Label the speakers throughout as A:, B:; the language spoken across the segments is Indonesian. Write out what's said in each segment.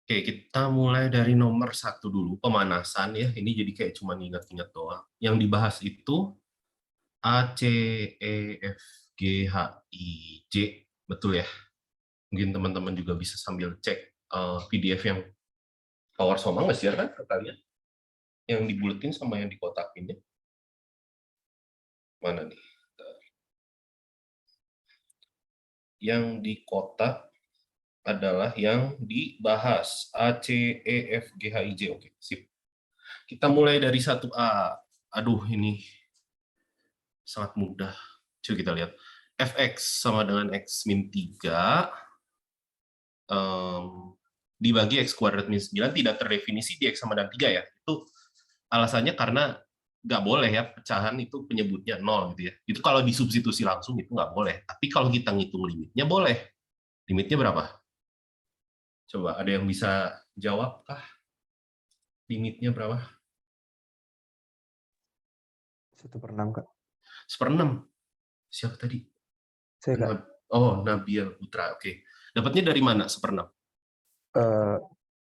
A: Oke, kita mulai dari nomor satu dulu, pemanasan ya. Ini jadi kayak cuma ingat-ingat doang. Yang dibahas itu A, C, E, F, G, H, I, J. Betul ya? Mungkin teman-teman juga bisa sambil cek PDF yang Power Soma nggak sih kan ke kalian? Yang dibuletin sama yang dikotakin ya. Mana nih? Yang di kotak adalah yang dibahas. A, C, E, F, G, H, I, J. Oke, sip. Kita mulai dari 1A. Aduh, ini sangat mudah. Coba kita lihat. Fx sama dengan x min 3 dibagi x kuadrat min 9 tidak terdefinisi di x sama dengan 3 ya. Itu alasannya karena nggak boleh ya pecahan itu penyebutnya 0 gitu ya. Itu kalau disubstitusi langsung itu nggak boleh. Tapi kalau kita ngitung limitnya boleh. Limitnya berapa? Coba ada yang bisa jawab kah? Limitnya berapa?
B: 1/6, Kak.
A: 1/6. Siapa tadi?
B: Saya, Kak.
A: Oh, Nabil Putra. Oke. Dapatnya dari mana 1/6?
B: Eh,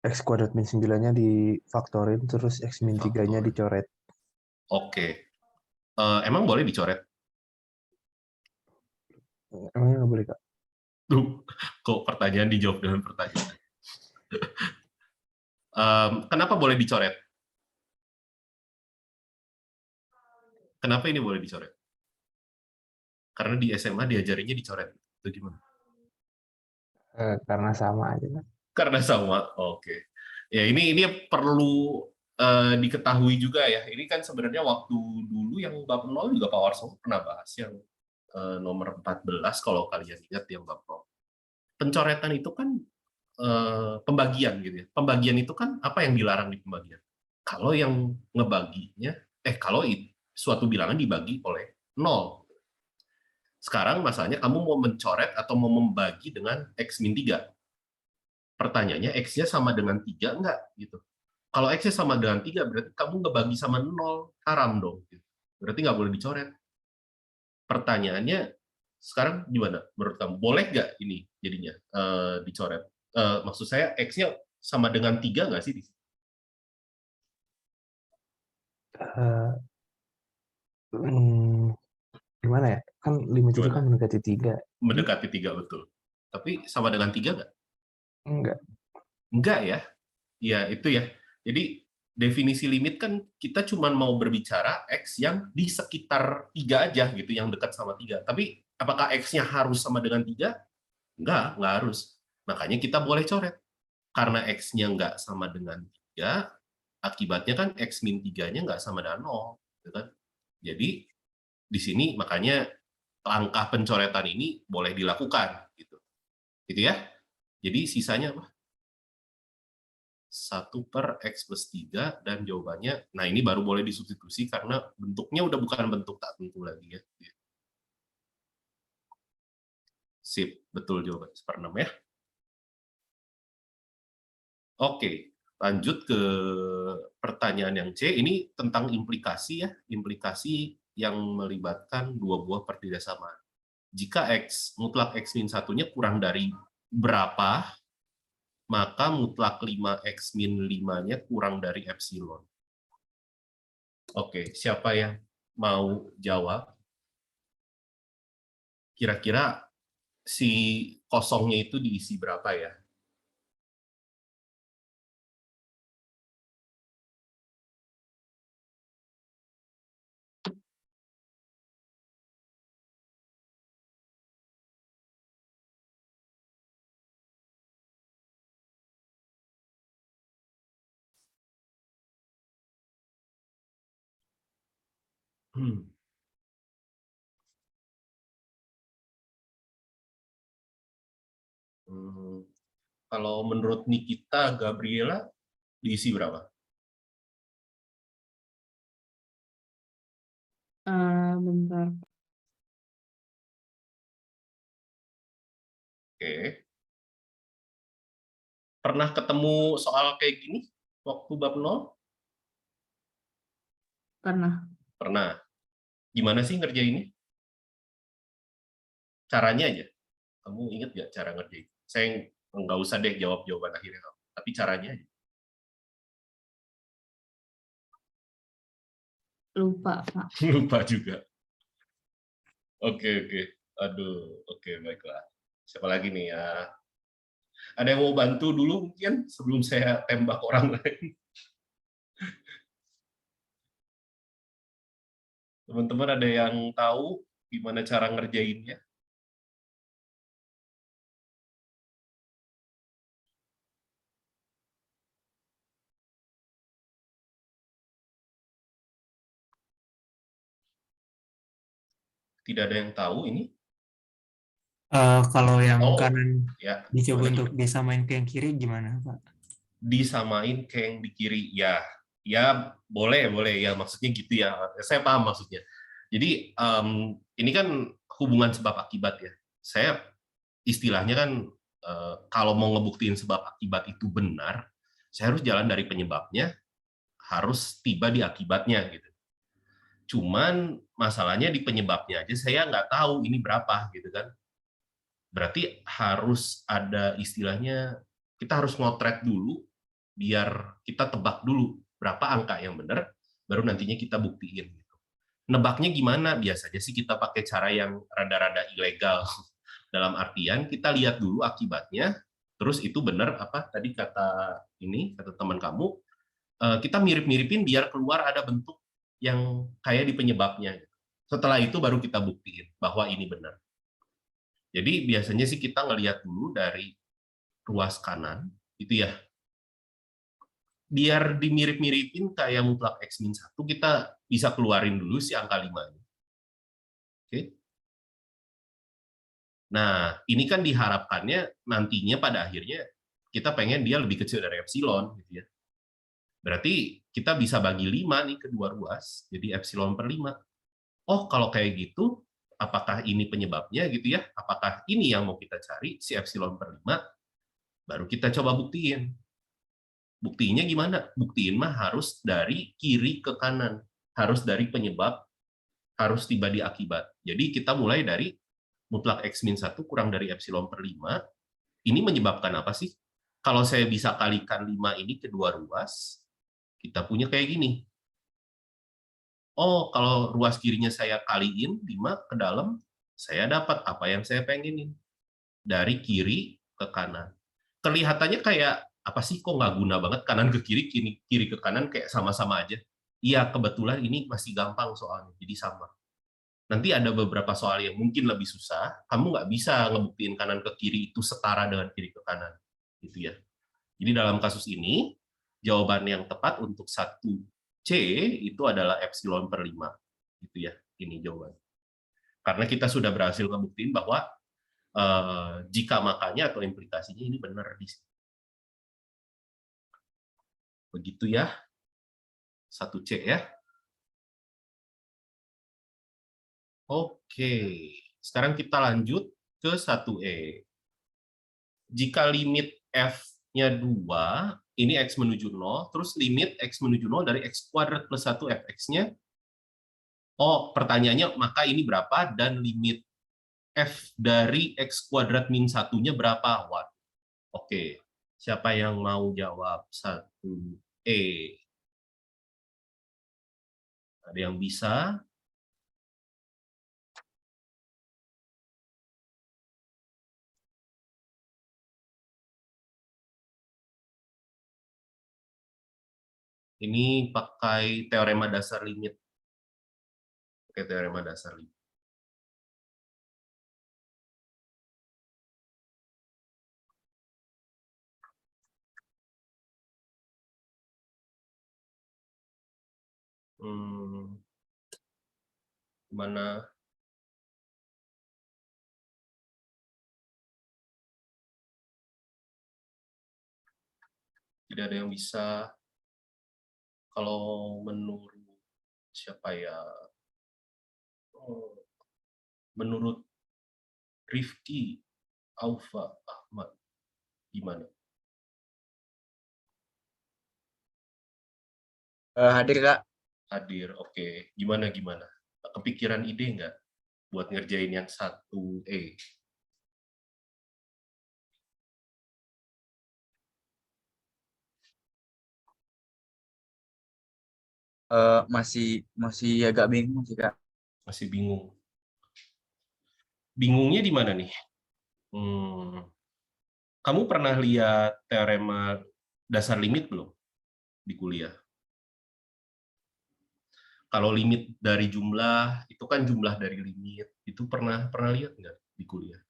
B: X kuadrat min 9-nya difaktorin, terus X min 3-nya
A: Faktor.
B: dicoret.
A: Oke. Emang boleh dicoret?
B: Emangnya nggak boleh, Kak?
A: Duh, kok pertanyaan dijawab dengan pertanyaan. Kenapa boleh dicoret? Kenapa ini boleh dicoret? Karena di SMA diajarinya dicoret. Itu gimana?
B: Karena sama aja, Kak.
A: Karena sama. Oke. Ya ini perlu diketahui juga ya. Ini kan sebenarnya waktu dulu yang bab 0 juga Pak Warso pernah bahas yang nomor 14 kalau kalian ingat yang bab 0. Pencoretan itu kan pembagian gitu ya. Pembagian itu kan apa yang dilarang di pembagian? Kalau yang ngebaginya, kalau suatu bilangan dibagi oleh 0. Sekarang masalahnya kamu mau mencoret atau mau membagi dengan X min 3. Pertanyaannya X-nya sama dengan 3 enggak? Gitu. Kalau X-nya sama dengan 3, berarti kamu ngebagi sama 0, haram dong. Gitu. Berarti nggak boleh dicoret. Pertanyaannya, sekarang gimana menurut kamu? Boleh nggak ini jadinya dicoret? Maksud saya X-nya sama dengan 3 nggak sih?
B: Eh, hmm, Gimana ya? Kan limit itu kan
A: Gimana?
B: mendekati 3. Jadi,
A: Mendekati 3 betul. Tapi sama dengan 3 nggak?
B: enggak.
A: Enggak ya. Ya itu ya. Jadi definisi limit kan kita cuma mau berbicara X yang di sekitar 3 aja gitu, yang dekat sama 3. Tapi apakah X-nya harus sama dengan 3? Enggak harus. Makanya kita boleh coret. Karena X-nya nggak sama dengan 3, akibatnya kan X min 3-nya nggak sama dengan 0. Gitu kan? Jadi di sini makanya langkah pencoretan ini boleh dilakukan. Gitu ya. Jadi sisanya apa? 1/x+3 dan jawabannya, nah ini baru boleh disubstitusi karena bentuknya udah bukan bentuk tak tentu lagi ya. Sip, betul jawaban 1/6 ya. Oke, lanjut ke pertanyaan yang C, ini tentang implikasi ya, implikasi yang melibatkan dua buah pertidasamaan. Jika X, mutlak X min satunya kurang dari berapa, maka mutlak 5X min 5-nya kurang dari epsilon. Oke, siapa yang mau jawab? Kira-kira si kosongnya itu diisi berapa ya? Hmm. Hmm. Kalau menurut Nikita Gabriela diisi berapa?
C: Bentar.
A: Oke. Pernah ketemu soal kayak gini waktu bab 0?
C: Pernah.
A: Pernah. Gimana sih ngerjainnya? Caranya aja. Kamu inget nggak cara ngerjain? Saya nggak usah deh jawab jawaban akhirnya. tapi caranya aja.
C: Lupa, Pak.
A: Lupa juga. Oke. Aduh, oke, baiklah. Siapa lagi nih ya? Ada yang mau bantu dulu mungkin sebelum saya tembak orang lain? Teman-teman ada yang tahu gimana cara ngerjainnya? Tidak ada yang tahu ini?
D: Kalau yang
A: Oh,
D: kanan
A: ya.
D: dicoba
A: Gimana,
D: untuk
A: gimana?
D: disamain ke yang kiri gimana, Pak?
A: Disamain ke yang di kiri, ya boleh ya, maksudnya gitu ya, saya paham maksudnya. Jadi ini kan hubungan sebab akibat ya, saya istilahnya kan kalau mau ngebuktiin sebab akibat itu benar, saya harus jalan dari penyebabnya, harus tiba di akibatnya gitu. Cuman masalahnya di penyebabnya aja saya nggak tahu ini berapa gitu kan, berarti harus ada istilahnya, kita harus ngotret dulu biar kita tebak dulu berapa angka yang benar, baru nantinya kita buktiin. Nebaknya gimana? Biasanya sih kita pakai cara yang rada-rada ilegal. Dalam artian kita lihat dulu akibatnya, terus itu benar apa tadi kata teman kamu, kita mirip-miripin biar keluar ada bentuk yang kayak di penyebabnya. Setelah itu baru kita buktiin bahwa ini benar. Jadi biasanya sih kita ngelihat dulu dari ruas kanan, itu ya, biar dimirip-miripin kayak mutlak X-1, kita bisa keluarin dulu si angka 5. Oke. Nah, ini kan diharapkannya nantinya pada akhirnya kita pengen dia lebih kecil dari epsilon, gitu ya. Berarti kita bisa bagi 5 nih kedua ruas, jadi epsilon per 5. Oh, kalau kayak gitu, apakah ini penyebabnya gitu ya? Apakah ini yang mau kita cari, si epsilon per 5? Baru kita coba buktiin. Buktinya gimana? Buktiin mah harus dari kiri ke kanan. Harus dari penyebab, harus tiba di akibat. Jadi kita mulai dari mutlak X-1 kurang dari epsilon per 5. Ini menyebabkan apa sih? Kalau saya bisa kalikan 5 ini kedua ruas, kita punya kayak gini. Oh, kalau ruas kirinya saya kaliin 5 ke dalam, saya dapat apa yang saya pengenin. Dari kiri ke kanan. Kelihatannya kayak apa sih, kok nggak guna banget kanan ke kiri, kiri ke kanan kayak sama-sama aja. Iya, kebetulan ini masih gampang soalnya, jadi sama. Nanti ada beberapa soal yang mungkin lebih susah, kamu nggak bisa ngebuktiin kanan ke kiri itu setara dengan kiri ke kanan. Gitu ya. Jadi dalam kasus ini, jawaban yang tepat untuk 1C itu adalah epsilon per 5. Gitu ya, ini jawaban. Karena kita sudah berhasil ngebuktiin bahwa jika makanya atau implikasinya ini benar di sini. Begitu ya, 1C ya. Oke, sekarang kita lanjut ke 1E. Jika limit F-nya 2, ini X menuju 0, terus limit X menuju 0 dari X kuadrat plus 1 Fx-nya, oh pertanyaannya maka ini berapa, dan limit F dari X kuadrat min 1-nya berapa? Watt. Oke, siapa yang mau jawab 1E? Ada yang bisa? Ini pakai teorema dasar limit. Pakai teorema dasar limit. Mana? Tidak ada yang bisa. Kalau menurut siapa ya? Menurut Rifki, Aufa, Ahmad, gimana?
E: Hadir, Kak.
A: Hadir, oke. Gimana? Kepikiran ide nggak buat ngerjain yang 1E?
E: Masih agak bingung sih Kak.
A: Masih bingung. Bingungnya di mana nih? Hmm, Kamu pernah lihat teorema dasar limit belum di kuliah? Kalau limit dari jumlah, itu kan jumlah dari limit. Itu pernah lihat nggak di kuliah?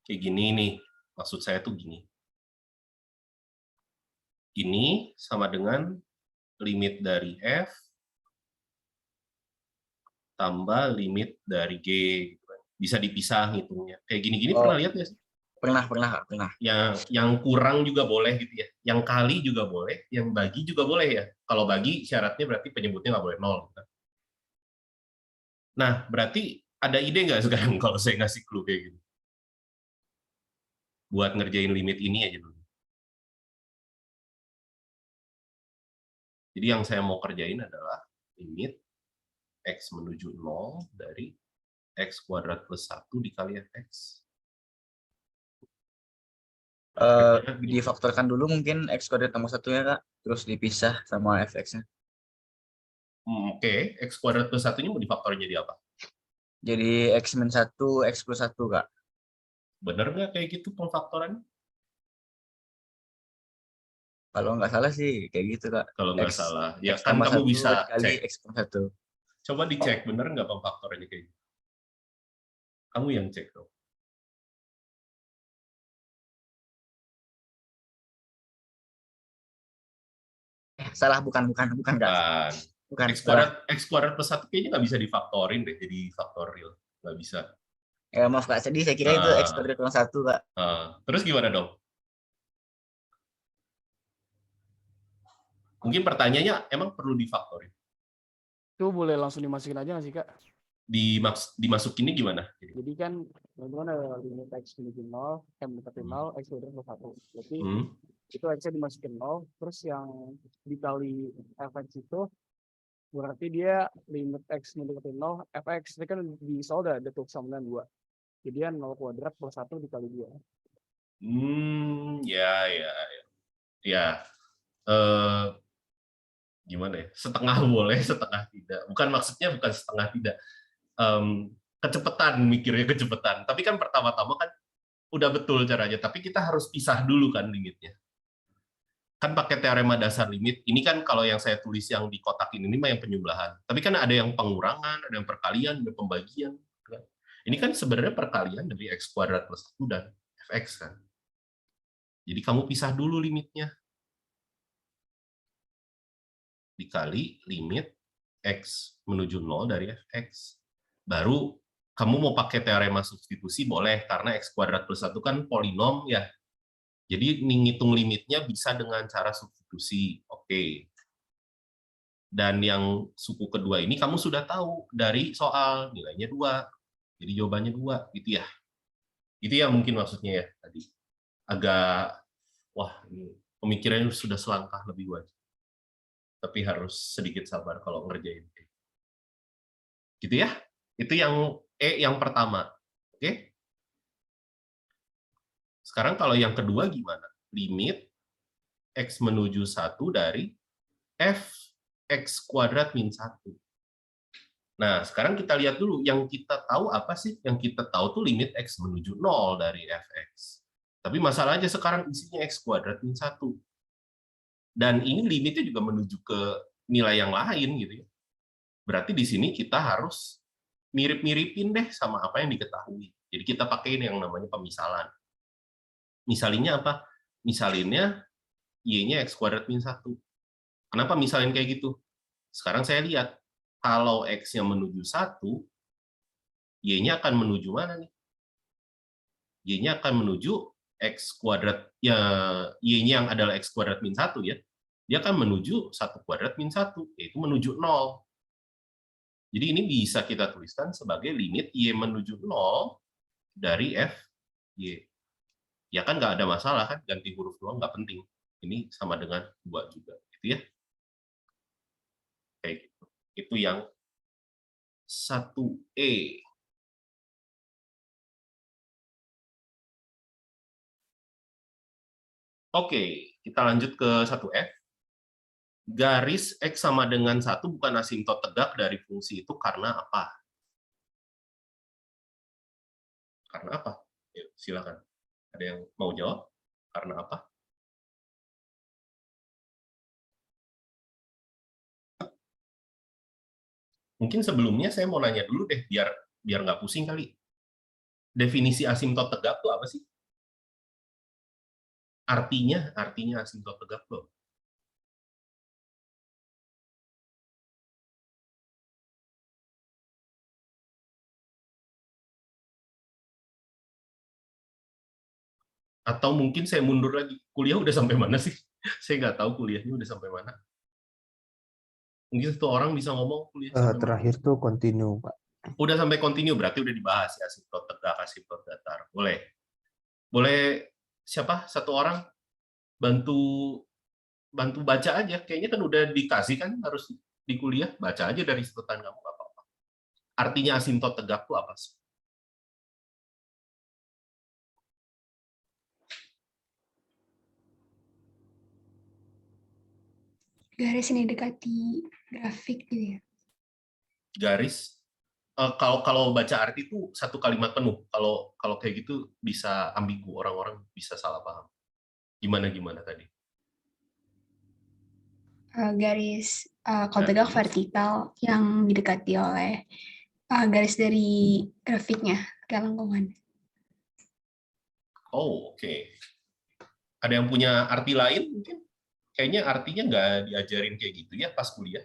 A: Kayak gini nih, maksud saya tuh gini. Ini sama dengan limit dari F tambah limit dari G. Gitu kan. Bisa dipisah ngitungnya. Kayak gini-gini
E: Oh,
A: pernah lihat nggak sih?
E: pernah Kak, pernah.
A: Yang kurang juga boleh gitu ya. Yang kali juga boleh, yang bagi juga boleh ya. Kalau bagi syaratnya berarti penyebutnya nggak boleh nol. Gitu. Nah, berarti ada ide nggak sekarang kalau saya ngasih clue kayak gitu? Buat ngerjain limit ini aja dulu. Jadi yang saya mau kerjain adalah limit X menuju 0 dari X kuadrat plus 1 dikali Fx.
E: Difaktorkan dulu mungkin X kuadrat tambah 1 ya Kak. Terus dipisah sama fx-nya.
A: Oke, X kuadrat plus 1 ini mau difaktorin jadi apa?
E: Jadi X min 1, X plus 1 Kak.
A: Bener nggak kayak gitu pemfaktorannya?
E: Kalau nggak salah sih kayak gitu Kak.
A: Kalau nggak
E: X,
A: salah. Ya
E: X
A: kan
E: tambah
A: kamu
E: 1
A: bisa
E: dikali
A: cek.
E: X plus 1.
A: Coba dicek, bener nggak pemfaktorannya kayak gitu? Kamu yang cek dong.
E: Salah, bukan Kak.
A: Kan.
E: Bukan,
A: X
E: salah.
A: kuadrat plus 1 kayaknya nggak bisa difaktorin deh, jadi faktorial. Nggak bisa.
E: Ya maaf Kak, sedih saya kira itu X
A: Nah,
E: kuadrat kurang 1 Kak.
A: terus gimana dong? Mungkin pertanyaannya emang perlu difaktorin?
F: Itu boleh langsung dimasukin aja nggak sih, Kak?
A: Dimasukinnya gimana?
F: Jadi kan teman-teman ada limit X menuju 0, M mendekati 0, X kuadrat plus 1. Berarti itu X-nya dimasukin 0, terus yang dikali fx itu berarti dia limit X mendekati 0, fx. Ini kan di soal ada tuh sama dengan 2. Jadi 0 kuadrat plus 1 dikali 2.
A: Ya. Eh, Gimana ya? Setengah boleh, setengah tidak. Maksudnya bukan setengah tidak. Kecepatan, mikirnya kecepatan. Tapi kan pertama-tama kan udah betul caranya. Tapi kita harus pisah dulu kan limitnya. Kan pakai teorema dasar limit. Ini kan kalau yang saya tulis yang di kotak ini mah yang penyebelahan. Tapi kan ada yang pengurangan, ada yang perkalian, ada pembagian. Kan? Ini kan sebenarnya perkalian dari X kuadrat plus 1 dan Fx kan. Jadi kamu pisah dulu limitnya. Dikali limit X menuju 0 dari Fx. Baru kamu mau pakai teorema substitusi boleh, karena X kuadrat plus 1 kan polinom ya. Jadi ngitung limitnya bisa dengan cara substitusi. Oke. Dan yang suku kedua ini kamu sudah tahu dari soal, nilainya 2. Jadi jawabannya 2, gitu ya. Itu ya mungkin maksudnya ya tadi. Agak, wah ini pemikirannya sudah selangkah lebih wajib. Tapi harus sedikit sabar kalau ngerjain. Gitu ya. Itu yang yang pertama. Oke. Sekarang kalau yang kedua gimana? Limit X menuju 1 dari Fx kuadrat min 1. Nah, sekarang kita lihat dulu. Yang kita tahu apa sih? Yang kita tahu tuh limit X menuju 0 dari Fx. Tapi masalahnya sekarang isinya X kuadrat min 1. Dan ini limitnya juga menuju ke nilai yang lain gitu ya. Berarti di sini kita harus mirip-miripin deh sama apa yang diketahui. Jadi kita pakai yang namanya pemisalan. Misalinnya apa? Misalinnya Y-nya X kuadrat min 1. Kenapa misalin kayak gitu? Sekarang saya lihat, kalau X-nya menuju 1, Y-nya akan menuju mana nih? Y-nya akan menuju X kuadrat, ya Y-nya yang adalah X kuadrat min 1 ya, dia akan menuju 1 kuadrat min 1, yaitu menuju 0. Jadi ini bisa kita tuliskan sebagai limit Y menuju 0 dari F Y. Ya kan nggak ada masalah kan, ganti huruf doang nggak penting. Ini sama dengan 2 juga, gitu ya. Kayak gitu. Itu yang 1E. Oke, kita lanjut ke 1F. Garis X sama dengan 1 bukan asimtot tegak dari fungsi itu karena apa? Karena apa? Yuk, silakan. Ada yang mau jawab? Karena apa? Mungkin sebelumnya saya mau nanya dulu deh, biar nggak pusing kali. Definisi asimtot tegak itu apa sih? Artinya asimtot tegak loh. Atau mungkin saya mundur lagi, kuliah udah sampai mana sih? Saya nggak tahu kuliahnya udah sampai mana. Mungkin satu orang bisa ngomong kuliah sampai mana?
B: Terakhir tuh continue, Pak.
A: Udah sampai continue, berarti udah dibahas ya, asimtot tegak, asimtot datar. Boleh siapa? Satu orang bantu baca aja. Kayaknya kan udah dikasih kan, harus di kuliah, baca aja dari sebutan kamu, nggak apa-apa. Artinya asimtot tegak itu apa sih?
G: Garis ini dekati grafik gitu ya.
A: Garis, kalau baca arti itu satu kalimat penuh. Kalau kayak gitu bisa ambigu, orang-orang bisa salah paham. Gimana tadi?
G: Garis kalau tegak vertikal yang didekati oleh garis dari grafiknya ke lengkungan.
A: Oh, oke. Ada yang punya arti lain mungkin? Kayaknya artinya nggak diajarin kayak gitu ya pas kuliah.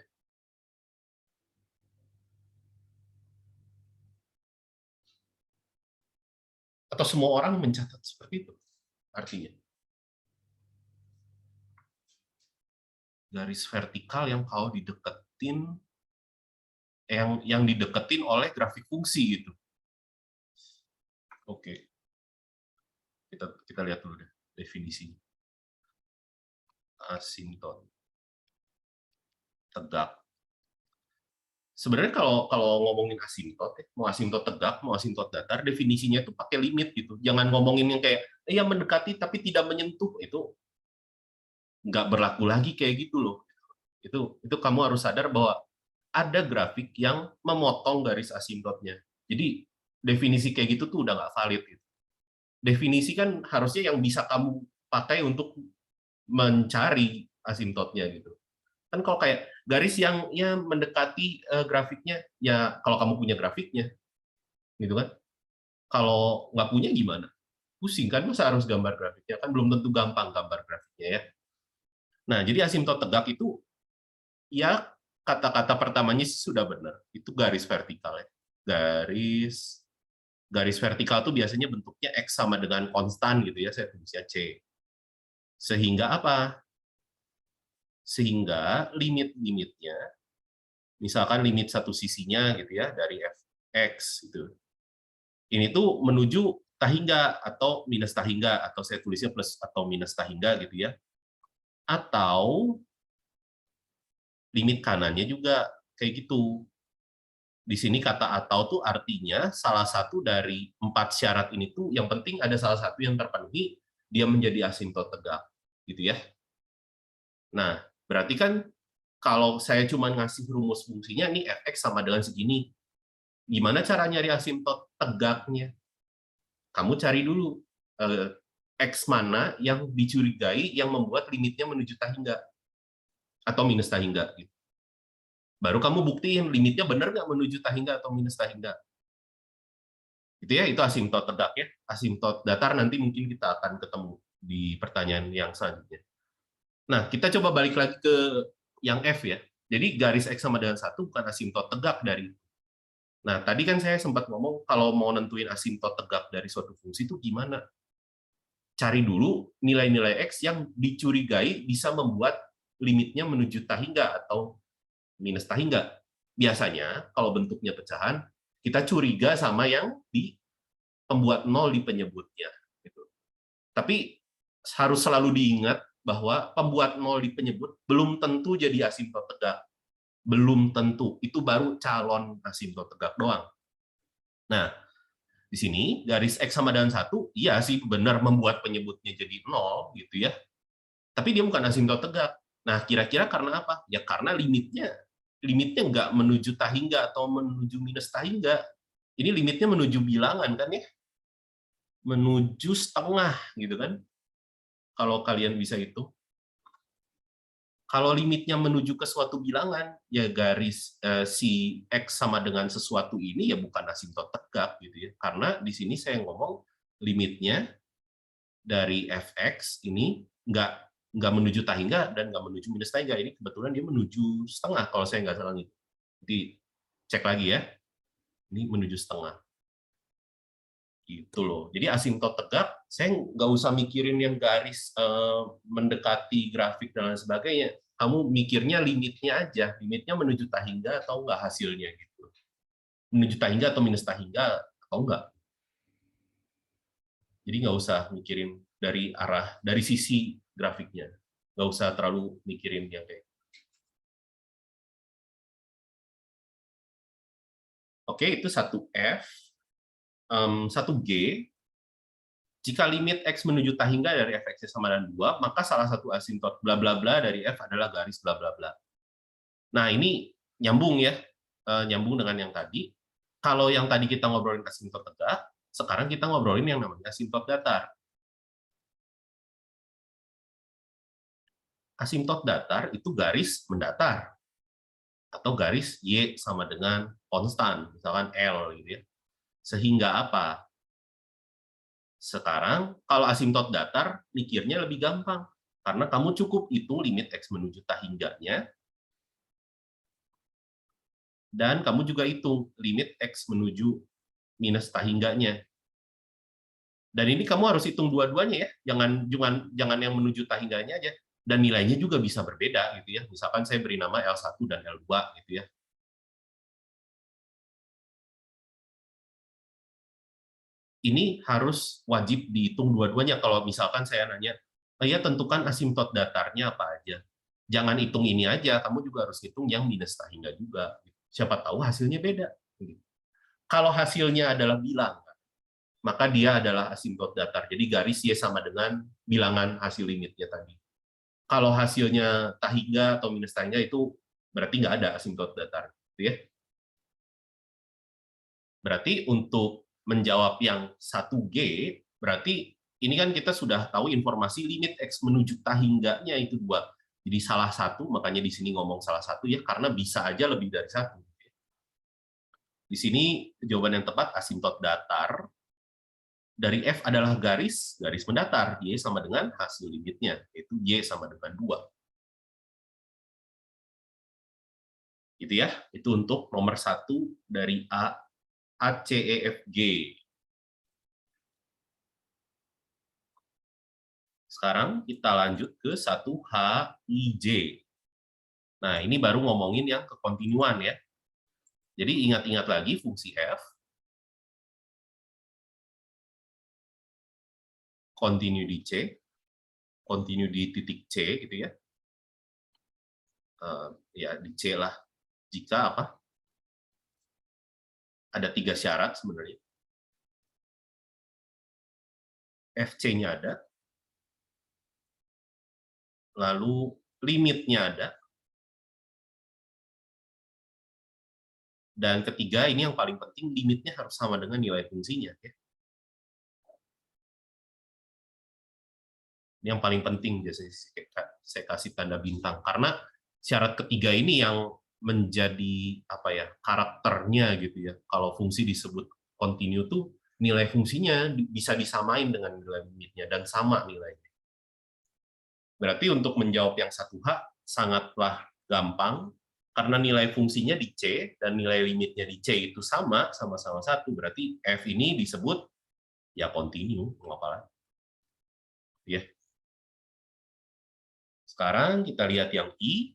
A: Atau semua orang mencatat seperti itu artinya? Garis vertikal yang kalau dideketin, yang dideketin oleh grafik fungsi gitu. Oke. Kita lihat dulu deh definisinya. Asimtot tegak. Sebenarnya kalau ngomongin asimtot, mau asimtot tegak, mau asimtot datar, definisinya itu pakai limit gitu. Jangan ngomongin yang kayak ya mendekati tapi tidak menyentuh, itu nggak berlaku lagi kayak gitu loh. Itu kamu harus sadar bahwa ada grafik yang memotong garis asimtotnya. Jadi definisi kayak gitu tuh udah nggak valid gitu. Definisi kan harusnya yang bisa kamu pakai untuk mencari asimtotnya gitu. Kan kalau kayak garis yang ya mendekati grafiknya, ya kalau kamu punya grafiknya, gitu kan. Kalau nggak punya gimana? Pusing kan, masa harus gambar grafiknya? Kan belum tentu gampang gambar grafiknya ya. Nah, jadi asimtot tegak itu, ya kata-kata pertamanya sih sudah benar. Itu garis vertikal ya. Garis vertikal itu biasanya bentuknya X sama dengan konstan gitu ya, saya tulisnya C. Sehingga apa? Sehingga limit-limitnya, misalkan limit satu sisinya gitu ya, dari fx itu, ini tuh menuju tahingga atau minus tahingga, atau saya tulisnya plus atau minus tahingga gitu ya, atau limit kanannya juga kayak gitu. Di sini kata atau tuh artinya salah satu dari 4 syarat ini tuh yang penting ada salah satu yang terpenuhi, dia menjadi asimtot tegak gitu ya. Nah, berarti kan kalau saya cuma ngasih rumus fungsinya, nih fx sama dengan segini. Gimana cara nyari asimtot tegaknya? Kamu cari dulu x mana yang dicurigai yang membuat limitnya menuju tahingga atau minus tahingga. Gitu. Baru kamu buktiin limitnya benar nggak menuju tahingga atau minus tahingga. Itu ya, itu asimtot tegak ya. Asimtot datar nanti mungkin kita akan ketemu di pertanyaan yang selanjutnya. Nah, kita coba balik lagi ke yang F ya. Jadi garis X sama dengan 1 bukan asimtot tegak dari. Nah, tadi kan saya sempat ngomong kalau mau nentuin asimtot tegak dari suatu fungsi itu gimana? Cari dulu nilai-nilai X yang dicurigai bisa membuat limitnya menuju tahingga atau minus tahingga. Biasanya kalau bentuknya pecahan, kita curiga sama yang di pembuat nol di penyebutnya. Gitu. Tapi harus selalu diingat bahwa pembuat nol di penyebut belum tentu jadi asimtot tegak. Belum tentu. Itu baru calon asimtot tegak doang. Nah, di sini garis X sama dengan 1, iya sih benar membuat penyebutnya jadi 0, gitu ya. Tapi dia bukan asimtot tegak. Nah, kira-kira karena apa? Ya karena limitnya nggak menuju tahingga atau menuju minus tahingga. Ini limitnya menuju bilangan kan ya? Menuju setengah gitu kan? Kalau kalian bisa itu. Kalau limitnya menuju ke suatu bilangan, ya garis si X sama dengan sesuatu ini ya bukan asimtot tegak gitu ya. Karena di sini saya ngomong limitnya dari fx ini nggak menuju tahingga dan nggak menuju minus tahingga. Ini kebetulan dia menuju setengah kalau saya nggak salah nih. Jadi cek lagi ya. Ini menuju setengah. Gitu loh. Jadi asimtot tegak, saya nggak usah mikirin yang garis mendekati grafik dan lain sebagainya. Kamu mikirnya limitnya aja. Limitnya menuju tahingga atau nggak hasilnya gitu. Menuju tahingga atau minus tahingga atau nggak. Jadi nggak usah mikirin dari sisi grafiknya. Nggak usah terlalu mikirin yang kayak. Oke, itu 1F. 1G, jika limit X menuju tahingga dari fx sama dengan 2, maka salah satu asimtot bla bla bla dari F adalah garis bla bla bla. Nah, ini nyambung ya, nyambung dengan yang tadi. Kalau yang tadi kita ngobrolin asimtot tegak, sekarang kita ngobrolin yang namanya asimtot datar. Asimtot datar itu garis mendatar, atau garis Y sama dengan konstan, misalkan L gitu ya. Sehingga apa? Sekarang, kalau asimtot datar, mikirnya lebih gampang. Karena kamu cukup hitung limit X menuju tahingganya, dan kamu juga hitung limit X menuju minus tahingganya. Dan ini kamu harus hitung dua-duanya ya, jangan yang menuju tahingganya aja. Dan nilainya juga bisa berbeda gitu ya. Misalkan saya beri nama L1 dan L2 gitu ya. Ini harus wajib dihitung dua-duanya. Kalau misalkan saya nanya, ya tentukan asimtot datarnya apa aja. Jangan hitung ini aja, kamu juga harus hitung yang minus tahingga juga. Siapa tahu hasilnya beda. Kalau hasilnya adalah bilangan, maka dia adalah asimtot datar. Jadi garis Y sama dengan bilangan hasil limitnya tadi. Kalau hasilnya tahingga atau minus tahingga itu berarti nggak ada asimtot datar. Gitu ya. Berarti untuk menjawab yang 1G, berarti ini kan kita sudah tahu informasi limit X menuju tahingganya itu 2. Jadi salah satu, makanya di sini ngomong salah satu ya, karena bisa aja lebih dari 1. Di sini jawaban yang tepat asimtot datar dari F adalah garis mendatar, Y sama dengan hasil limitnya, yaitu Y sama dengan 2. Gitu ya, itu untuk nomor 1 dari A, C, E, F, G. Sekarang kita lanjut ke 1H, I, J. Nah, ini baru ngomongin yang kekontinuan ya. Jadi ingat-ingat lagi fungsi F. Continue di C. Continue di titik C gitu ya. Ya, di C lah. Jika apa? Ada 3 syarat sebenarnya. FC-nya ada. Lalu limitnya ada. Dan ketiga, ini yang paling penting, limitnya harus sama dengan nilai fungsinya. Ya. Ini yang paling penting, biasanya saya kasih tanda bintang. Karena syarat ketiga ini yang menjadi karakternya gitu ya. Kalau fungsi disebut continue tuh nilai fungsinya bisa disamain dengan nilai limitnya dan sama nilainya. Berarti untuk menjawab yang 1H sangatlah gampang karena nilai fungsinya di C dan nilai limitnya di C itu sama-sama 1. Berarti F ini disebut ya continue, ngapain? Ya. Sekarang kita lihat yang I.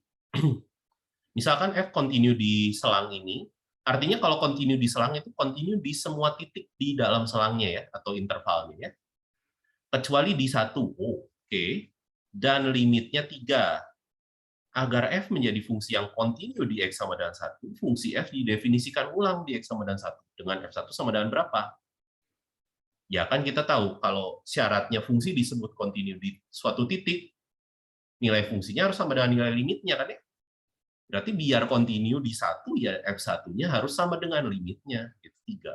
A: Misalkan F continue di selang ini, artinya kalau continue di selang itu continue di semua titik di dalam selangnya ya, atau intervalnya ya. Kecuali di 1, oke. Dan limitnya 3. Agar F menjadi fungsi yang continue di X sama dengan 1, fungsi F didefinisikan ulang di X sama dengan 1. Dengan F1 sama dengan berapa? Ya kan kita tahu, kalau syaratnya fungsi disebut continue di suatu titik, nilai fungsinya harus sama dengan nilai limitnya kan ya. Berarti biar continue di 1 ya F1-nya harus sama dengan limitnya, itu 3.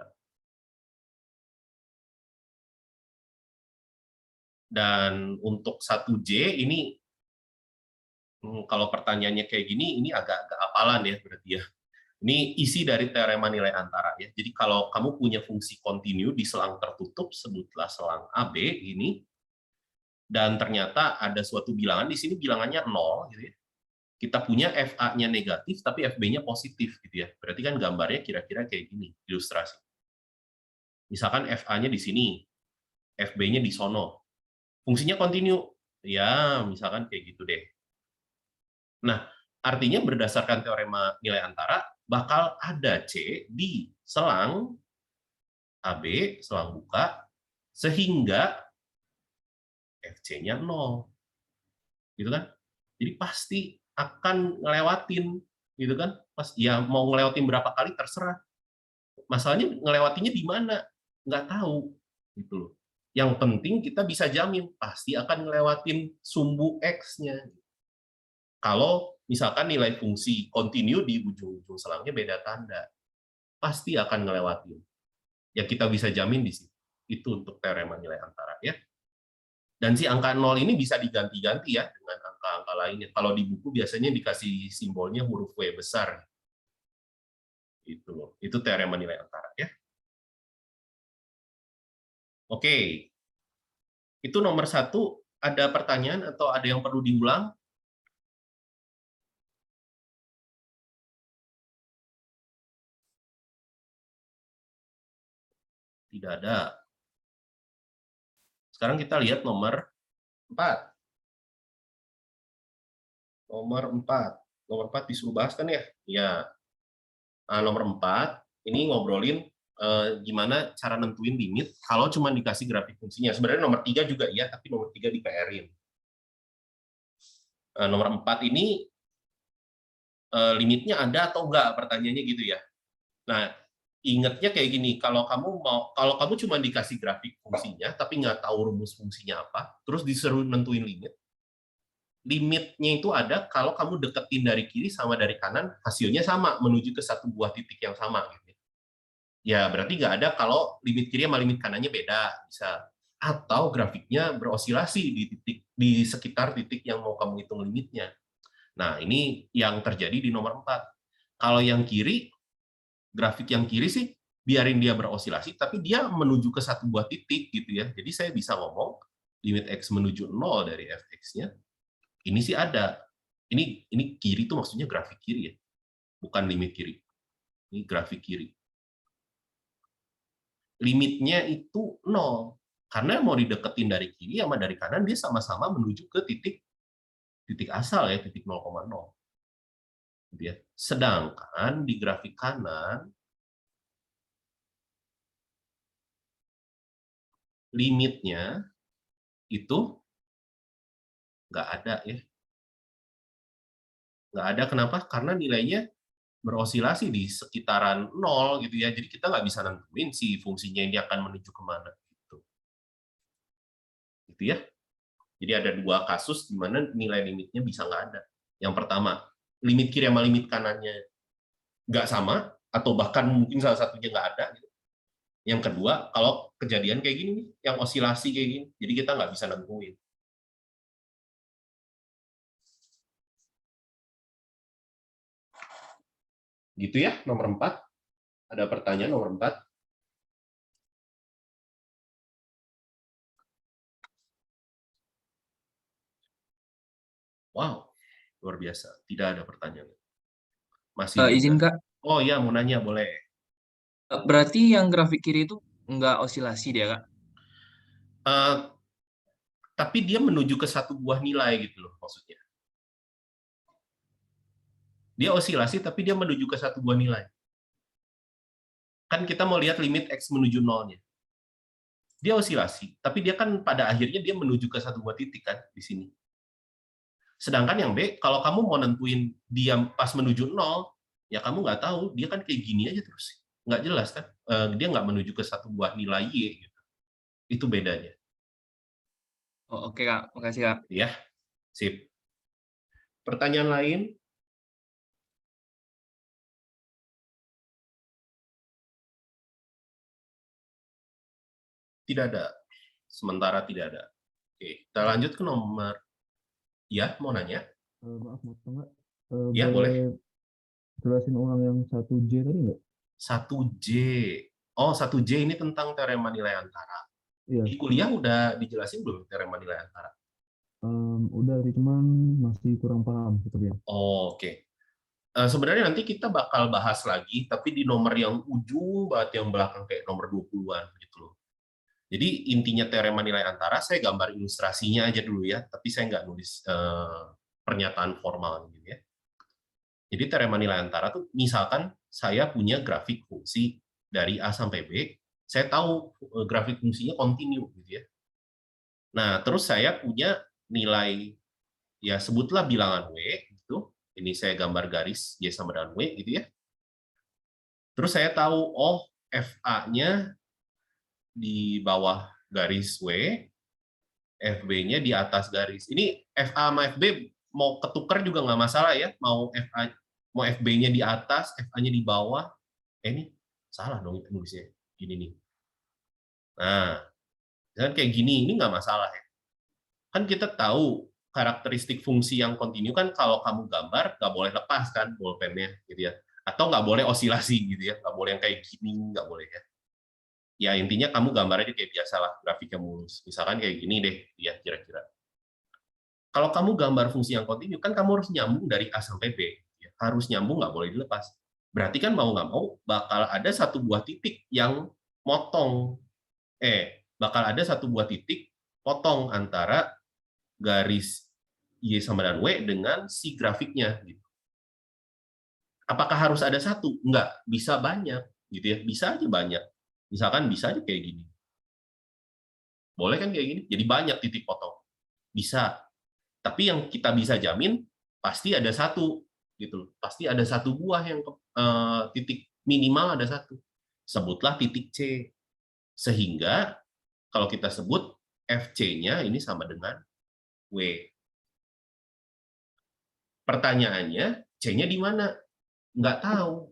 A: Dan untuk 1J ini kalau pertanyaannya kayak gini, ini agak-agak hafalan ya berarti ya. Ini isi dari teorema nilai antara ya. Jadi kalau kamu punya fungsi continue di selang tertutup, sebutlah selang AB ini, dan ternyata ada suatu bilangan di sini bilangannya 0 gitu ya. Kita punya FA-nya negatif tapi FB-nya positif gitu ya. Berarti kan gambarnya kira-kira kayak gini, ilustrasi. Misalkan FA-nya di sini, FB-nya di sono. Fungsinya continue. Ya, misalkan kayak gitu deh. Nah, artinya berdasarkan teorema nilai antara, bakal ada C di selang AB, selang buka, sehingga FC-nya 0. Gitu kan? Jadi pasti akan ngelewatin, gitu kan? Pas ya mau ngelewatin berapa kali terserah. Masalahnya ngelewatinya di mana? Nggak tahu, gitu loh. Yang penting kita bisa jamin pasti akan ngelewatin sumbu X-nya. Kalau misalkan nilai fungsi continue di ujung-ujung selangnya beda tanda, pasti akan ngelewatin. Ya kita bisa jamin di situ. Itu untuk teorema nilai antara ya. Dan si angka 0 ini bisa diganti-ganti ya dengan angka-angka lainnya. Kalau di buku biasanya dikasih simbolnya huruf W besar. Itu loh. Itu teorema nilai antara ya. Oke. Itu nomor 1. Ada pertanyaan atau ada yang perlu diulang? Tidak ada. Sekarang kita lihat nomor 4. Nomor 4. Nomor 4 disuruh bahas kan ya? Ya. Nah, nomor 4, ini ngobrolin gimana cara nentuin limit kalau cuma dikasih grafik fungsinya. Sebenarnya nomor 3 juga ya, tapi nomor 3 di PR-in. Nomor 4 ini limitnya ada atau enggak? Pertanyaannya gitu ya. Nah, ingatnya kayak gini, kalau kamu cuma dikasih grafik fungsinya tapi nggak tahu rumus fungsinya apa, terus disuruh nentuin limit. Limitnya itu ada kalau kamu deketin dari kiri sama dari kanan, hasilnya sama, menuju ke satu buah titik yang sama. Gitu. Ya, berarti nggak ada kalau limit kiri sama limit kanannya beda, bisa. Atau grafiknya berosilasi di sekitar titik yang mau kamu hitung limitnya. Nah, ini yang terjadi di nomor 4. Kalau yang kiri, grafik yang kiri sih biarin dia berosilasi, tapi dia menuju ke satu buah titik gitu ya. Jadi saya bisa ngomong limit x menuju 0 dari fx-nya. Ini sih ada. Ini kiri itu maksudnya grafik kiri ya, bukan limit kiri. Ini grafik kiri. Limitnya itu 0 karena mau dideketin dari kiri sama dari kanan dia sama-sama menuju ke titik asal ya, titik 0,0. Gitu ya. Sedangkan di grafik kanan limitnya itu nggak ada ya. Nggak ada kenapa? Karena nilainya berosilasi di sekitaran 0 gitu ya. Jadi kita nggak bisa nentuin si fungsinya ini akan menuju kemana gitu. Gitu ya. Jadi ada 2 kasus di mana nilai limitnya bisa nggak ada. Yang pertama, limit kiri sama limit kanannya nggak sama, atau bahkan mungkin salah satunya nggak ada. Gitu. Yang kedua, kalau kejadian kayak gini, yang osilasi kayak gini, jadi kita nggak bisa nentuin. Gitu ya, nomor 4. Ada pertanyaan nomor 4? Wow, luar biasa. Tidak ada pertanyaan. Masih
D: Izin
A: juga.
D: Kak,
A: Oh iya, mau nanya, boleh.
D: berarti yang grafik kiri itu nggak osilasi dia Kak?
A: Tapi dia menuju ke satu buah nilai gitu loh maksudnya. Dia osilasi tapi dia menuju ke satu buah nilai. Kan kita mau lihat limit x menuju 0-nya. Dia osilasi, tapi dia kan pada akhirnya dia menuju ke satu buah titik kan di sini. Sedangkan yang B, kalau kamu mau nentuin dia pas menuju 0, ya kamu nggak tahu, dia kan kayak gini aja terus. Nggak jelas kan, dia nggak menuju ke satu buah nilai Y. Gitu. Itu bedanya.
D: Oh, oke Kak, makasih Kak.
A: Ya, sip. Pertanyaan lain? Tidak ada. Sementara tidak ada. Oke, kita lanjut ke nomor. Ya, mau nanya?
H: Maaf, Nggak.
A: Ya, boleh.
H: Jelasin ulang yang 1J tadi nggak?
A: 1J. Oh, 1J ini tentang teorema nilai antara.
H: Iya,
A: Di kuliah udah dijelasin belum teorema nilai antara?
H: udah sih, cuman masih kurang paham sepertinya.
A: Oh, oke. Sebenarnya nanti kita bakal bahas lagi, tapi di nomor yang ujung banget, yang belakang kayak nomor 20-an gitu loh. Jadi intinya teorema nilai antara, saya gambar ilustrasinya aja dulu ya, tapi saya nggak nulis pernyataan formal gitu ya. Jadi teorema nilai antara tuh misalkan saya punya grafik fungsi dari A sampai B, saya tahu grafik fungsinya kontinu gitu ya. Nah, terus saya punya nilai, ya sebutlah bilangan W gitu. Ini saya gambar garis Y sama dengan W gitu ya. Terus saya tahu, oh FA-nya di bawah garis W, FB-nya di atas garis. Ini FA sama FB mau ketukar juga nggak masalah ya. Mau FB-nya di atas, FA-nya di bawah. Ini salah dong nulisnya. Gini nih. Nah, kan kayak gini, ini nggak masalah ya. Kan kita tahu karakteristik fungsi yang kontinu kan kalau kamu gambar nggak boleh lepas kan bolpennya gitu ya. Atau nggak boleh osilasi gitu ya. Nggak boleh yang kayak gini, nggak boleh ya. Ya intinya kamu gambar aja kayak biasa lah, grafiknya mulus. Misalkan kayak gini deh, ya kira-kira. Kalau kamu gambar fungsi yang kontinu, kan kamu harus nyambung dari A sampai B. Ya, harus nyambung, nggak boleh dilepas. Berarti kan mau nggak mau, bakal ada satu buah titik yang motong. Bakal ada satu buah titik potong antara garis Y sama dengan W dengan si grafiknya. Gitu. Apakah harus ada satu? Nggak, bisa banyak. Gitu ya, bisa aja banyak. Misalkan bisa aja kayak gini. Boleh kan kayak gini? Jadi banyak titik potong. Bisa. Tapi yang kita bisa jamin pasti ada satu gitu. Pasti ada satu buah yang titik minimal ada satu. Sebutlah titik C. Sehingga kalau kita sebut FC-nya ini sama dengan W. Pertanyaannya, C-nya di mana? Nggak tahu.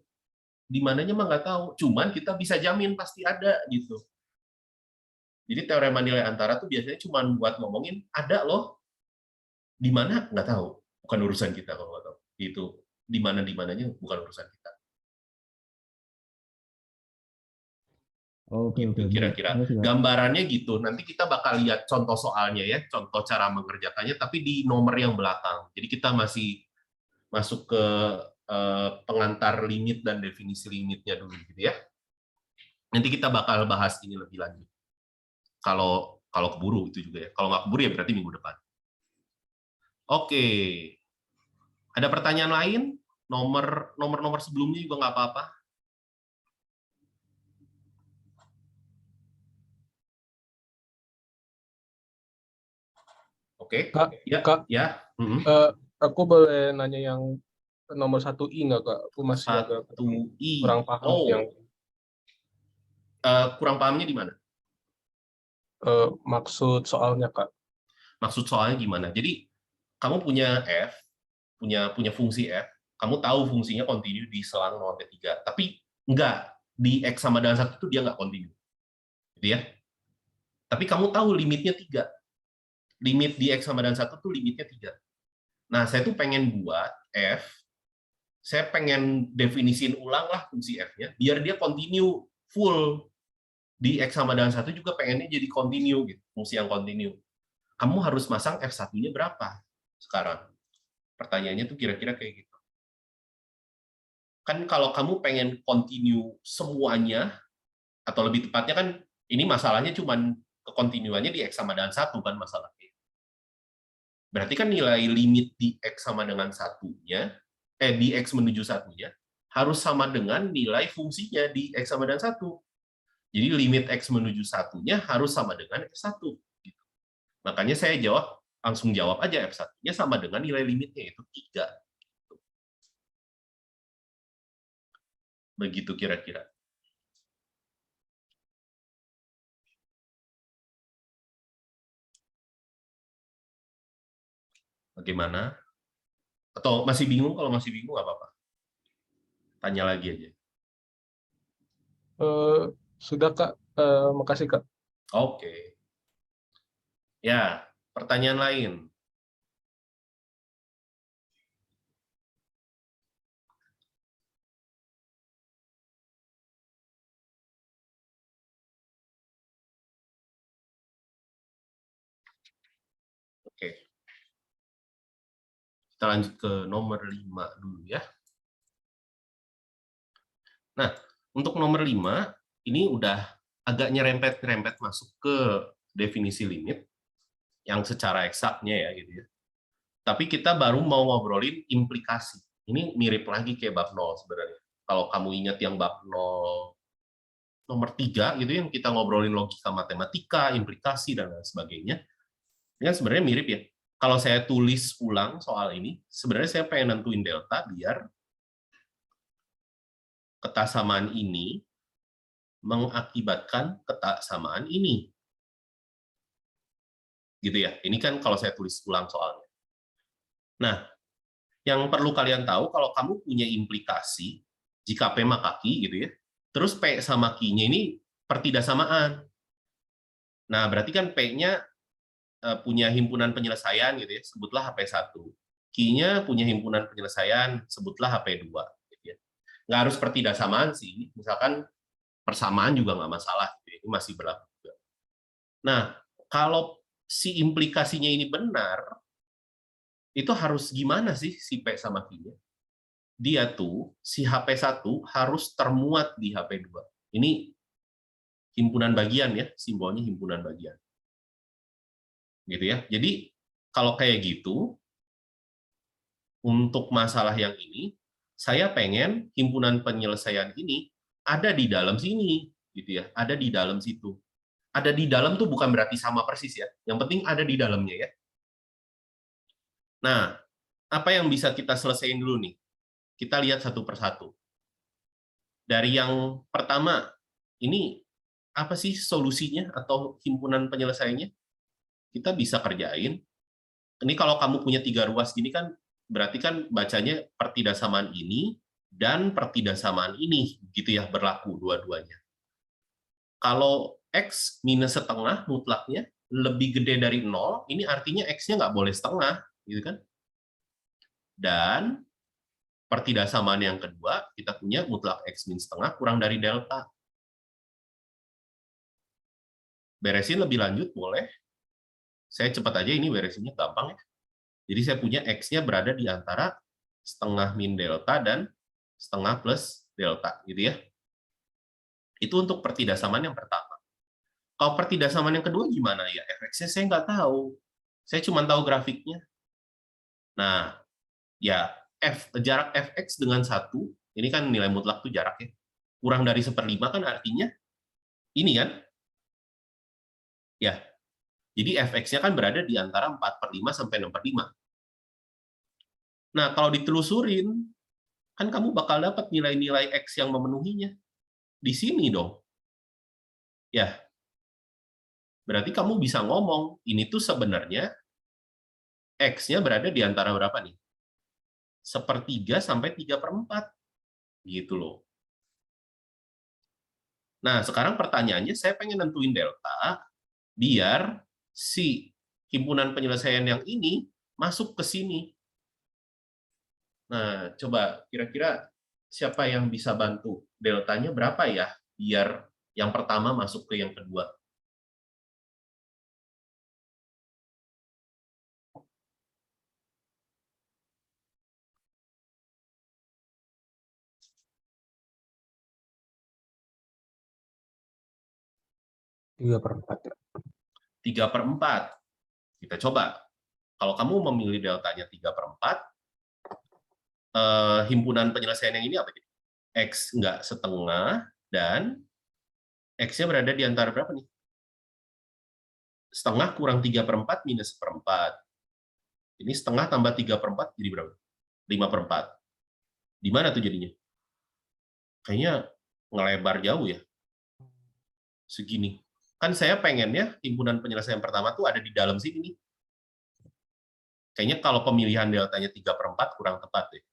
A: Di mananya mah nggak tahu. Cuman kita bisa jamin pasti ada gitu. Jadi teorema nilai antara tuh biasanya cuma buat ngomongin ada loh, di mana nggak tahu, bukan urusan kita kalau nggak tahu. Itu di mananya bukan urusan kita.
H: Oke,
A: Gitu kira-kira. Gambarannya gitu. Nanti kita bakal lihat contoh soalnya ya, contoh cara mengerjakannya, tapi di nomor yang belakang. Jadi kita masih masuk ke pengantar limit dan definisi limitnya dulu gitu ya. Nanti kita bakal bahas ini lebih lanjut. Kalau keburu itu juga ya. Kalau nggak keburu ya berarti minggu depan. Oke. Ada pertanyaan lain? Nomor sebelumnya juga nggak apa-apa. Oke.
I: Kak,
A: Ya,
I: Kak,
A: ya.
I: aku boleh nanya yang nomor 1I nggak, Kak? Aku masih agak
A: 1I.
I: kurang paham yang
A: kurang pahamnya di mana?
I: maksud soalnya, Kak.
A: Maksud soalnya gimana? Jadi kamu punya F, punya fungsi F, kamu tahu fungsinya kontinu di selang 0 sampai 3, tapi enggak, di X sama dengan 1 itu dia enggak kontinu. Gitu ya. Tapi kamu tahu limitnya 3. Limit di X sama dengan 1 itu limitnya 3. Nah, saya tuh pengen buat F, saya pengen definisiin ulang lah fungsi F-nya, biar dia kontinu full. Di X sama dengan 1 juga pengennya jadi kontinu, gitu, fungsi yang kontinu. Kamu harus masang F1-nya berapa sekarang? Pertanyaannya tuh kira-kira kayak gitu. Kan kalau kamu pengen continue semuanya, atau lebih tepatnya kan ini masalahnya cuman kekontinuannya di X sama dengan 1 kan masalahnya. Berarti kan nilai limit di X sama dengan 1-nya, di X menuju 1-nya, harus sama dengan nilai fungsinya di X sama dengan 1. Jadi limit X menuju 1-nya harus sama dengan F1. Gitu. Makanya saya langsung jawab aja F1-nya sama dengan nilai limitnya, yaitu 3. Begitu kira-kira. Bagaimana? Atau masih bingung? Kalau masih bingung nggak apa-apa. Tanya lagi aja.
I: Sudah Kak, makasih Kak.
A: Oke. Ya, pertanyaan lain. Oke. Kita lanjut ke nomor 5 dulu ya. Nah, untuk nomor 5, ini udah agak nyerempet-nyerempet masuk ke definisi limit yang secara eksaknya ya gitu ya. Tapi kita baru mau ngobrolin implikasi. Ini mirip lagi kayak bab 0 sebenarnya. Kalau kamu ingat yang bab 0 nomor 3 gitu yang kita ngobrolin logika matematika, implikasi dan lain sebagainya. Ini kan sebenarnya mirip ya. Kalau saya tulis ulang soal ini, sebenarnya saya pengen nentuin delta biar ketaksamaan ini mengakibatkan ketaksamaan ini. Gitu ya. Ini kan kalau saya tulis ulang soalnya. Nah, yang perlu kalian tahu kalau kamu punya implikasi jika P maka Q gitu ya. Terus P sama Q-nya ini pertidaksamaan. Nah, berarti kan P-nya punya himpunan penyelesaian gitu ya, sebutlah HP1. Q-nya punya himpunan penyelesaian, sebutlah HP2 gitu ya. Nggak harus pertidaksamaan sih. Misalkan persamaan juga nggak masalah gitu ya. Ini masih berlaku juga. Nah, kalau si implikasinya ini benar, itu harus gimana sih si P sama Q-nya? Dia tuh, si HP1 harus termuat di HP2. Ini himpunan bagian ya, simbolnya himpunan bagian. Gitu ya. Jadi, kalau kayak gitu, untuk masalah yang ini, saya pengen himpunan penyelesaian ini ada di dalam sini, gitu ya. Ada di dalam situ. Ada di dalam tuh bukan berarti sama persis ya. Yang penting ada di dalamnya ya. Nah, apa yang bisa kita selesaiin dulu nih? Kita lihat satu persatu. Dari yang pertama, ini apa sih solusinya atau himpunan penyelesaiannya? Kita bisa kerjain. Ini kalau kamu punya 3 ruas gini kan, berarti kan bacanya pertidaksamaan ini dan pertidaksamaan ini, gitu ya, berlaku dua-duanya. Kalau X minus setengah mutlaknya lebih gede dari 0, ini artinya X-nya nggak boleh setengah, gitu kan? Dan pertidaksamaan yang kedua, kita punya mutlak X min setengah kurang dari delta. Beresin lebih lanjut, boleh. Saya cepat aja, ini beresinnya gampang ya. Jadi saya punya X-nya berada di antara setengah min delta dan setengah plus delta, gitu ya. Itu untuk pertidaksamaan yang pertama. Kalau pertidaksamaan yang kedua gimana ya? Fx-nya saya nggak tahu. Saya cuma tahu grafiknya. Nah, ya jarak fx dengan 1, ini kan nilai mutlak tuh jaraknya. Kurang dari 1/5 kan artinya ini kan? Ya. Jadi fx-nya kan berada di antara 4/5 sampai 6/5. Nah, kalau ditelusurin, kan kamu bakal dapat nilai-nilai X yang memenuhinya. Di sini dong. Ya. Berarti kamu bisa ngomong, ini tuh sebenarnya X-nya berada di antara berapa nih? 1/3 sampai 3/4. Gitu loh. Nah, sekarang pertanyaannya, saya pengen nentuin delta, biar si himpunan penyelesaian yang ini masuk ke sini. Nah, coba kira-kira siapa yang bisa bantu? Deltanya berapa ya? Biar yang pertama masuk ke yang kedua.
B: Tiga per 4 ya.
A: 3/4. Kita coba. Kalau kamu memilih deltanya 3/4, himpunan penyelesaian yang ini apa? X nggak setengah, dan X-nya berada di antara berapa nih? Setengah kurang 3/4 minus 1/4. Ini setengah tambah 3/4 jadi berapa? 5/4. Di mana tuh jadinya? Kayaknya ngelebar jauh ya. Segini. Kan saya pengennya himpunan penyelesaian pertama tuh ada di dalam sini nih. Kayaknya kalau pemilihan deltanya 3/4 kurang tepat deh.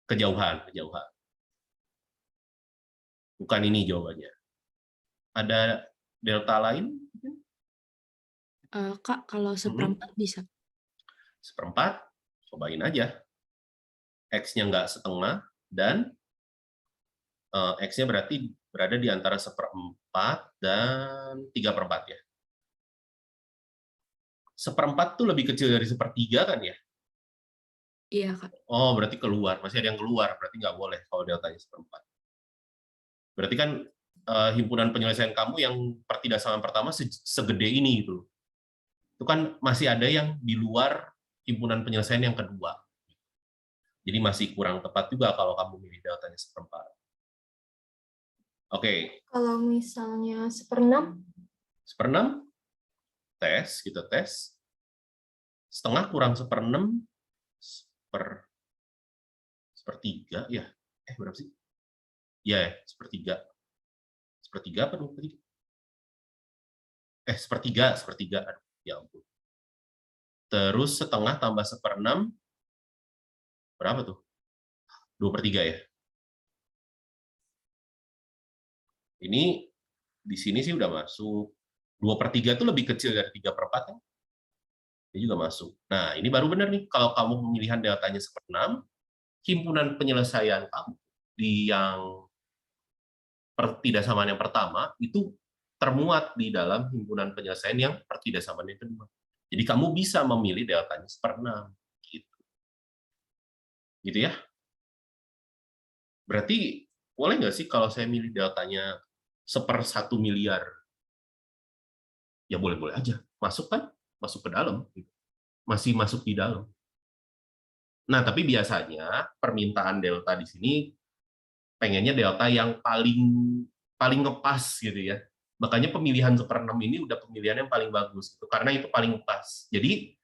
A: Kejauhan. Bukan ini jawabannya. Ada delta lain?
C: Kak, kalau seperempat bisa.
A: Seperempat, cobain aja. X-nya nggak setengah, dan X-nya berarti berada di antara 1/4 dan 3/4 ya. 1/4 tuh lebih kecil dari 1/3 kan ya?
C: Iya, Kak.
A: Oh, berarti keluar. Masih ada yang keluar, berarti nggak boleh kalau deltanya 1/4. Berarti kan himpunan penyelesaian kamu yang pertidasaman pertama segede ini gitu. Itu kan masih ada yang di luar himpunan penyelesaian yang kedua. Jadi masih kurang tepat juga kalau kamu milih deltanya 1/4. Oke.
J: Kalau misalnya 1/6?
A: 1/6, kita tes. Setengah kurang 1/6, 1/3 ya. Berapa sih? Ya, 1/3. 1/3 apa 2/3? 1/3. Aduh, ya ampun. Terus setengah tambah 1/6, berapa tuh? 2/3 ya. Ini di sini sih udah masuk. 2/3 itu lebih kecil dari 3/4 kan? Ini juga masuk. Nah, ini baru benar nih. Kalau kamu pemilihan deltanya 1/6, himpunan penyelesaian kamu di yang pertidasaman yang pertama itu termuat di dalam himpunan penyelesaian yang pertidasaman yang kedua. Jadi kamu bisa memilih deltanya 1/6. Gitu ya. Berarti boleh nggak sih kalau saya milih deltanya 1/1 miliar? Ya boleh-boleh aja. Masuk kan? Masuk ke dalam. Masih masuk di dalam. Nah, tapi biasanya permintaan delta di sini pengennya delta yang paling ngepas gitu ya. Makanya pemilihan 1/6 ini udah pemilihan yang paling bagus gitu, karena itu paling pas. Jadi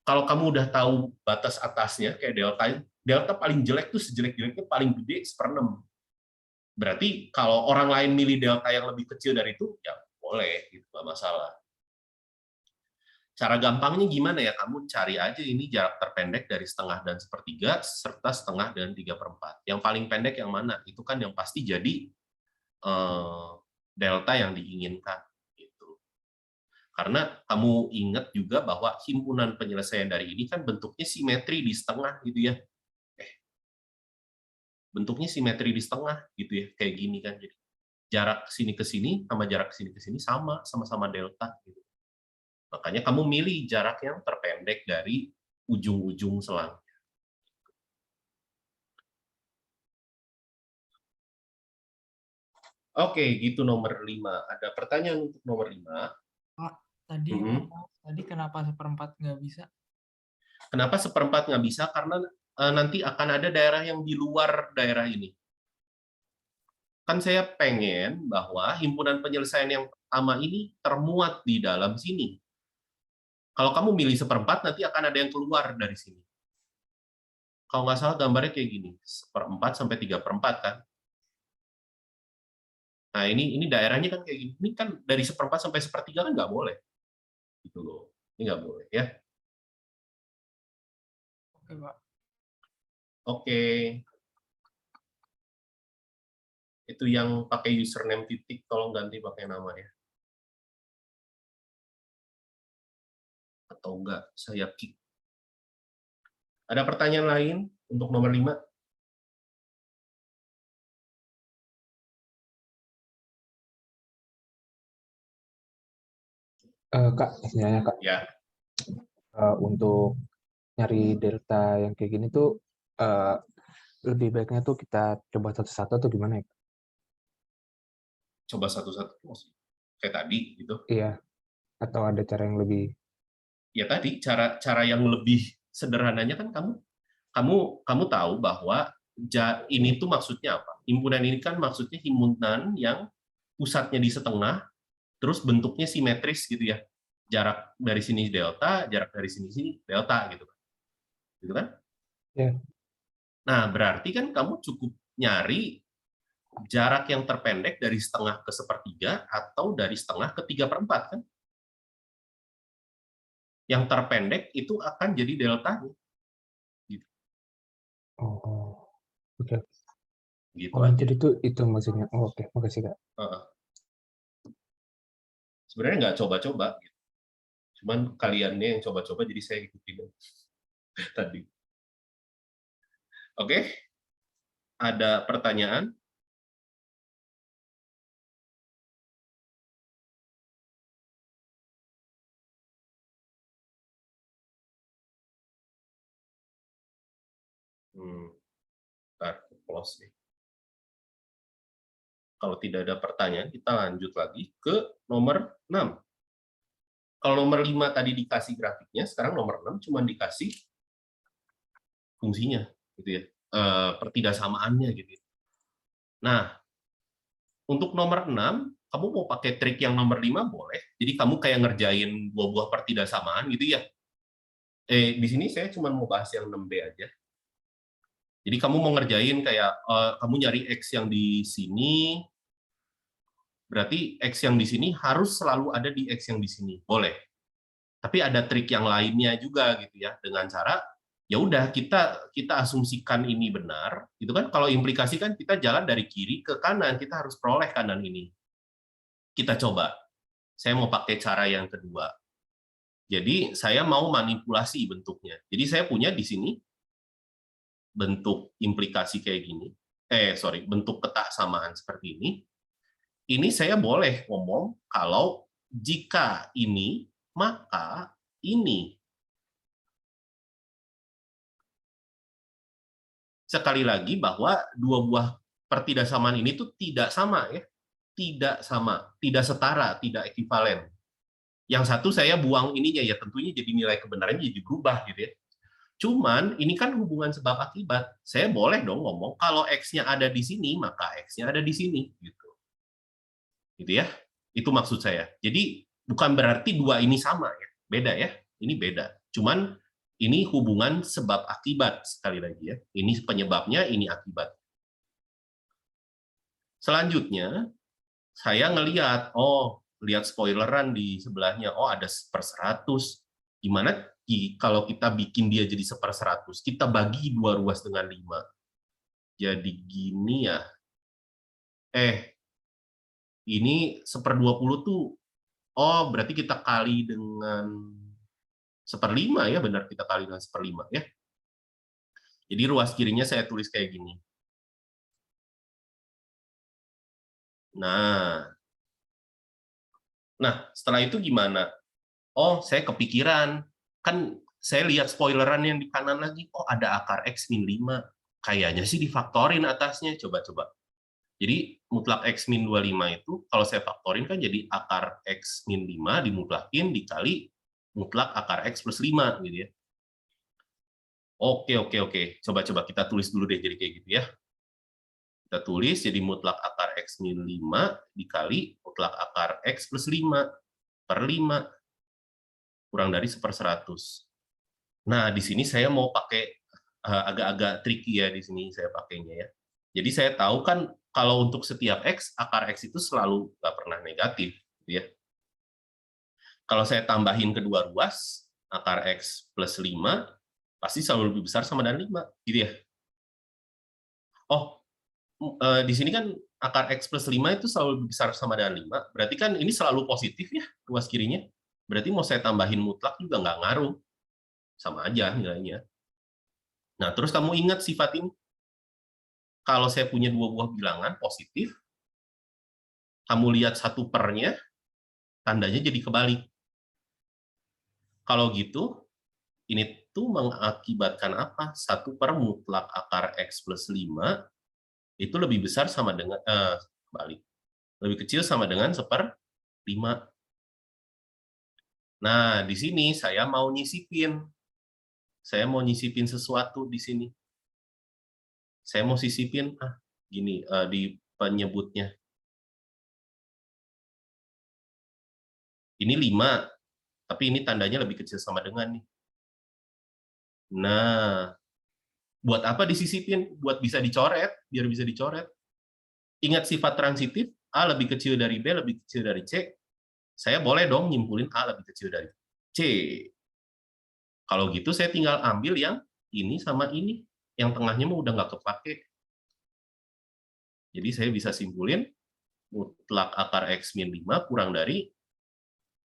A: kalau kamu udah tahu batas atasnya kayak delta paling jelek tuh sejelek-jeleknya paling gede 1/6. Berarti kalau orang lain milih delta yang lebih kecil dari itu, ya boleh, gitu, nggak masalah. Cara gampangnya gimana ya? Kamu cari aja ini jarak terpendek dari setengah dan 1/3 serta setengah dan 3/4. Yang paling pendek yang mana? Itu kan yang pasti jadi delta yang diinginkan. Gitu. Karena kamu ingat juga bahwa himpunan penyelesaian dari ini kan bentuknya simetri di setengah gitu ya. Bentuknya simetri di setengah gitu ya, kayak gini kan. Jadi jarak sini ke sini sama jarak sini ke sini sama-sama delta gitu. Makanya kamu milih jarak yang terpendek dari ujung-ujung selang. Oke, gitu nomor 5. Ada pertanyaan untuk nomor 5?
K: Pak, tadi kenapa 1/4 nggak bisa?
A: Kenapa 1/4 nggak bisa? Karena nanti akan ada daerah yang di luar daerah ini. Kan saya pengen bahwa himpunan penyelesaian yang pertama ini termuat di dalam sini. Kalau kamu milih 1/4, nanti akan ada yang keluar dari sini. Kalau nggak salah gambarnya kayak gini, 1/4 sampai 3/4 kan. Nah, ini daerahnya kan kayak gini. Ini kan dari 1/4 sampai 1/3 kan nggak boleh. Gitu loh. Ini nggak boleh ya.
K: Oke, Pak.
A: Oke. Itu yang pakai username titik, tolong ganti pakai nama ya. Atau enggak, saya kick. Ada pertanyaan lain untuk nomor 5?
B: Kak, istilahnya Kak.
A: Ya.
B: Untuk nyari delta yang kayak gini tuh lebih baiknya tuh kita coba satu-satu atau gimana ya?
A: Coba satu-satu kayak tadi gitu.
B: Iya. Atau ada cara yang lebih?
A: Ya tadi cara yang lebih sederhananya kan kamu tahu bahwa ini tuh maksudnya apa? Himpunan ini kan maksudnya himpunan yang pusatnya di setengah, terus bentuknya simetris gitu ya. Jarak dari sini delta, jarak dari sini delta gitu kan. Gitu kan?
B: Ya.
A: Nah, berarti kan kamu cukup nyari jarak yang terpendek dari setengah ke 1/3 atau dari setengah ke 3/4 kan? Yang terpendek itu akan jadi deltanya. Gitu,
B: Oh, oke.
A: gitu
B: Oh,
A: aja.
B: jadi itu maksudnya. Oh, oke, makasih Kak.
A: Sebenarnya nggak coba-coba, gitu. Cuman kaliannya yang coba-coba, jadi saya ikutin tadi. Oke, ada pertanyaan? Ntar close nih. Kalau tidak ada pertanyaan, kita lanjut lagi ke nomor 6. Kalau nomor 5 tadi dikasih grafiknya, sekarang nomor 6 cuma dikasih fungsinya, gitu ya, pertidasamaannya gitu. Nah, untuk nomor 6, kamu mau pakai trik yang nomor 5 boleh. Jadi kamu kayak ngerjain buah-buah pertidasamaan gitu ya. Di sini saya cuma mau bahas yang 6B aja. Jadi kamu mau ngerjain kayak kamu nyari X yang di sini, berarti X yang di sini harus selalu ada di X yang di sini. Boleh. Tapi ada trik yang lainnya juga gitu ya, dengan cara ya udah kita asumsikan ini benar, gitu kan? Kalau implikasi kan kita jalan dari kiri ke kanan, kita harus peroleh kanan ini. Kita coba. Saya mau pakai cara yang kedua. Jadi saya mau manipulasi bentuknya. Jadi saya punya di sini bentuk implikasi kayak gini. Bentuk ketaksamaan seperti ini. Ini saya boleh ngomong kalau jika ini, maka ini. Sekali lagi bahwa dua buah pertidasamaan ini tuh tidak sama ya. Tidak sama, tidak setara, tidak ekivalen. Yang satu saya buang ininya ya, tentunya jadi nilai kebenarannya jadi berubah gitu ya. Cuman ini kan hubungan sebab akibat. Saya boleh dong ngomong kalau X-nya ada di sini, maka X-nya ada di sini gitu. Gitu ya. Itu maksud saya. Jadi bukan berarti dua ini sama ya. Beda ya. Ini beda. Cuman ini hubungan sebab akibat sekali lagi ya. Ini penyebabnya, ini akibat. Selanjutnya saya ngelihat, lihat spoileran di sebelahnya, ada 1/100. Gimana kalau kita bikin dia jadi 1/100, kita bagi 2 ruas dengan 5. Jadi gini ya. Ini 1/20 tuh, berarti kita kali dengan 1/5 ya, benar, kita kali dengan 1/5 ya. Jadi ruas kirinya saya tulis kayak gini. Nah, setelah itu gimana? Saya kepikiran. Kan saya lihat spoileran yang di kanan lagi, ada akar X min 5. Kayaknya sih difaktorin atasnya. Coba-coba. Jadi mutlak X min 25 itu, kalau saya faktorin kan jadi akar X min 5 dimutlakin dikali mutlak akar X plus 5. Gitu ya. Oke. Coba-coba kita tulis dulu deh jadi kayak gitu ya. Kita tulis jadi mutlak akar X min 5 dikali mutlak akar X plus 5 per 5 kurang dari 1/100. Nah, di sini saya mau pakai agak-agak tricky ya, di sini saya pakainya ya. Jadi saya tahu kan kalau untuk setiap X, akar X itu selalu nggak pernah negatif. Gitu ya. Kalau saya tambahin kedua ruas, akar X plus 5, pasti selalu lebih besar sama dengan 5. Gitu ya. Di sini kan akar X plus 5 itu selalu lebih besar sama dengan 5. Berarti kan ini selalu positif ya, ruas kirinya. Berarti mau saya tambahin mutlak juga nggak ngaruh. Sama aja nilainya. Nah, terus kamu ingat sifat ini. Kalau saya punya dua buah bilangan positif, kamu lihat 1/nya, tandanya jadi kebalik. Kalau gitu, ini tuh mengakibatkan apa? 1/, mutlak akar X plus 5 itu lebih besar sama dengan balik. Lebih kecil sama dengan 1/5. Nah, di sini saya mau nyisipin. Saya mau nyisipin sesuatu di sini. Saya mau sisipin gini di penyebutnya. Ini 5, tapi ini tandanya lebih kecil sama dengan nih. Nah, buat apa disisipin? Buat bisa dicoret, biar bisa dicoret. Ingat sifat transitif, A lebih kecil dari B, lebih kecil dari C. Saya boleh dong nyimpulin A lebih kecil dari C. Kalau gitu saya tinggal ambil yang ini sama ini. Yang tengahnya mah udah nggak kepake. Jadi saya bisa simpulin mutlak akar X min 5 kurang dari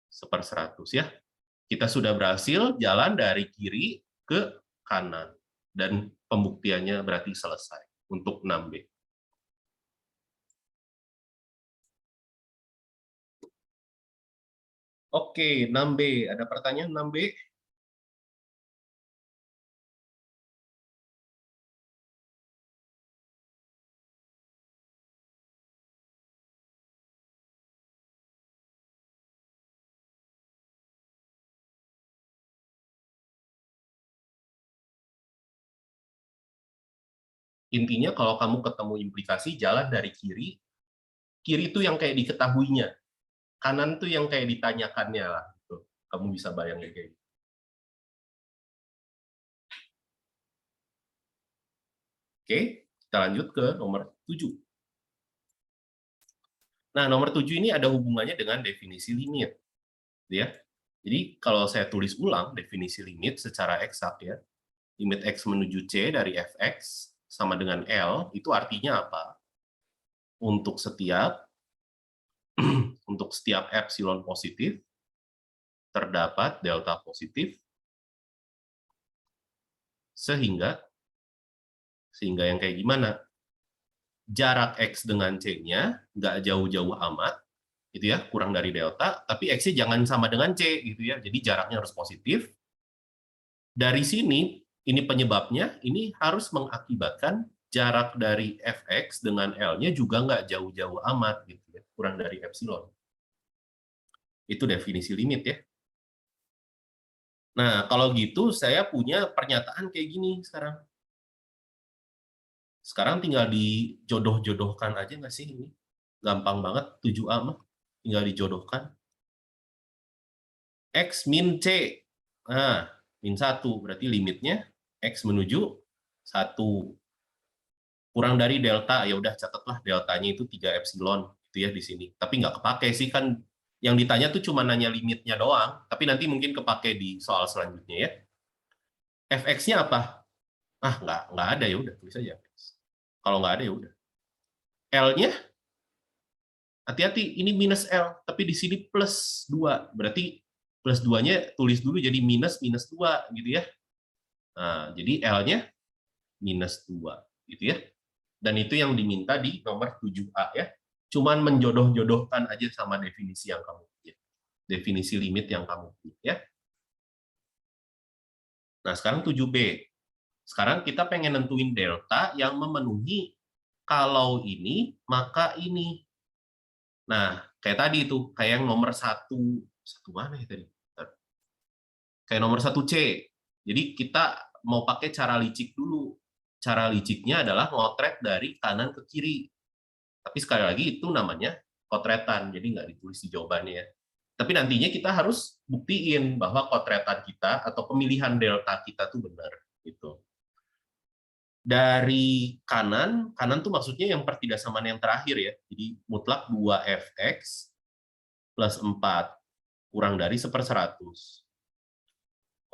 A: 1/100 ya. Kita sudah berhasil jalan dari kiri ke kanan. Dan pembuktiannya berarti selesai untuk 6B. Oke, 6B. Ada pertanyaan 6B? Intinya kalau kamu ketemu implikasi, jalan dari kiri. Kiri itu yang kayak diketahuinya. Kanan tuh yang kayak ditanyakannya lah. Gitu. Kamu bisa bayangin kayak gitu. Oke, kita lanjut ke nomor 7. Nah, nomor 7 ini ada hubungannya dengan definisi limit. Ya. Jadi, kalau saya tulis ulang definisi limit secara eksak ya, limit X menuju C dari Fx sama dengan L, itu artinya apa? Untuk setiap epsilon positif, terdapat delta positif, sehingga yang kayak gimana? Jarak X dengan C-nya nggak jauh-jauh amat, gitu ya, kurang dari delta, tapi X-nya jangan sama dengan C, gitu ya, jadi jaraknya harus positif. Dari sini, ini penyebabnya, ini harus mengakibatkan jarak dari Fx dengan L-nya juga nggak jauh-jauh amat, gitu ya, kurang dari epsilon. Itu definisi limit ya. Nah, kalau gitu saya punya pernyataan kayak gini sekarang. Sekarang tinggal dijodoh-jodohkan aja nggak sih ini? Gampang banget, 7A mah. Tinggal dijodohkan. X min C. Nah, min 1. Berarti limitnya X menuju 1. Kurang dari delta, ya udah catatlah deltanya itu 3 epsilon. Gitu ya di sini. Tapi nggak kepake sih, kan yang ditanya tuh cuma nanya limitnya doang. Tapi nanti mungkin kepake di soal selanjutnya ya. Fx-nya apa? Ah, nggak ada, ya udah tulis aja. Kalau nggak ada ya udah. L-nya, hati-hati, ini minus L, tapi di sini plus 2. Berarti plus 2-nya tulis dulu jadi minus 2, gitu ya. Nah, jadi L-nya minus 2, gitu ya. Dan itu yang diminta di nomor 7A ya. Cuman menjodoh-jodohkan aja sama definisi yang kamu punya. Definisi limit yang kamu punya ya. Nah, sekarang 7B. Sekarang kita pengen nentuin delta yang memenuhi kalau ini, maka ini. Nah, kayak tadi itu, kayak yang nomor 1 mana ya tadi? Kayak nomor 1C. Jadi kita mau pakai cara licik dulu. Cara liciknya adalah ngotret dari kanan ke kiri. Tapi sekali lagi itu namanya kotretan, jadi nggak ditulis di jawabannya. Tapi nantinya kita harus buktiin bahwa kotretan kita atau pemilihan delta kita tuh benar. Gitu. Dari kanan tuh maksudnya yang pertidaksamaan yang terakhir ya. Jadi mutlak 2Fx plus 4 kurang dari 1/100.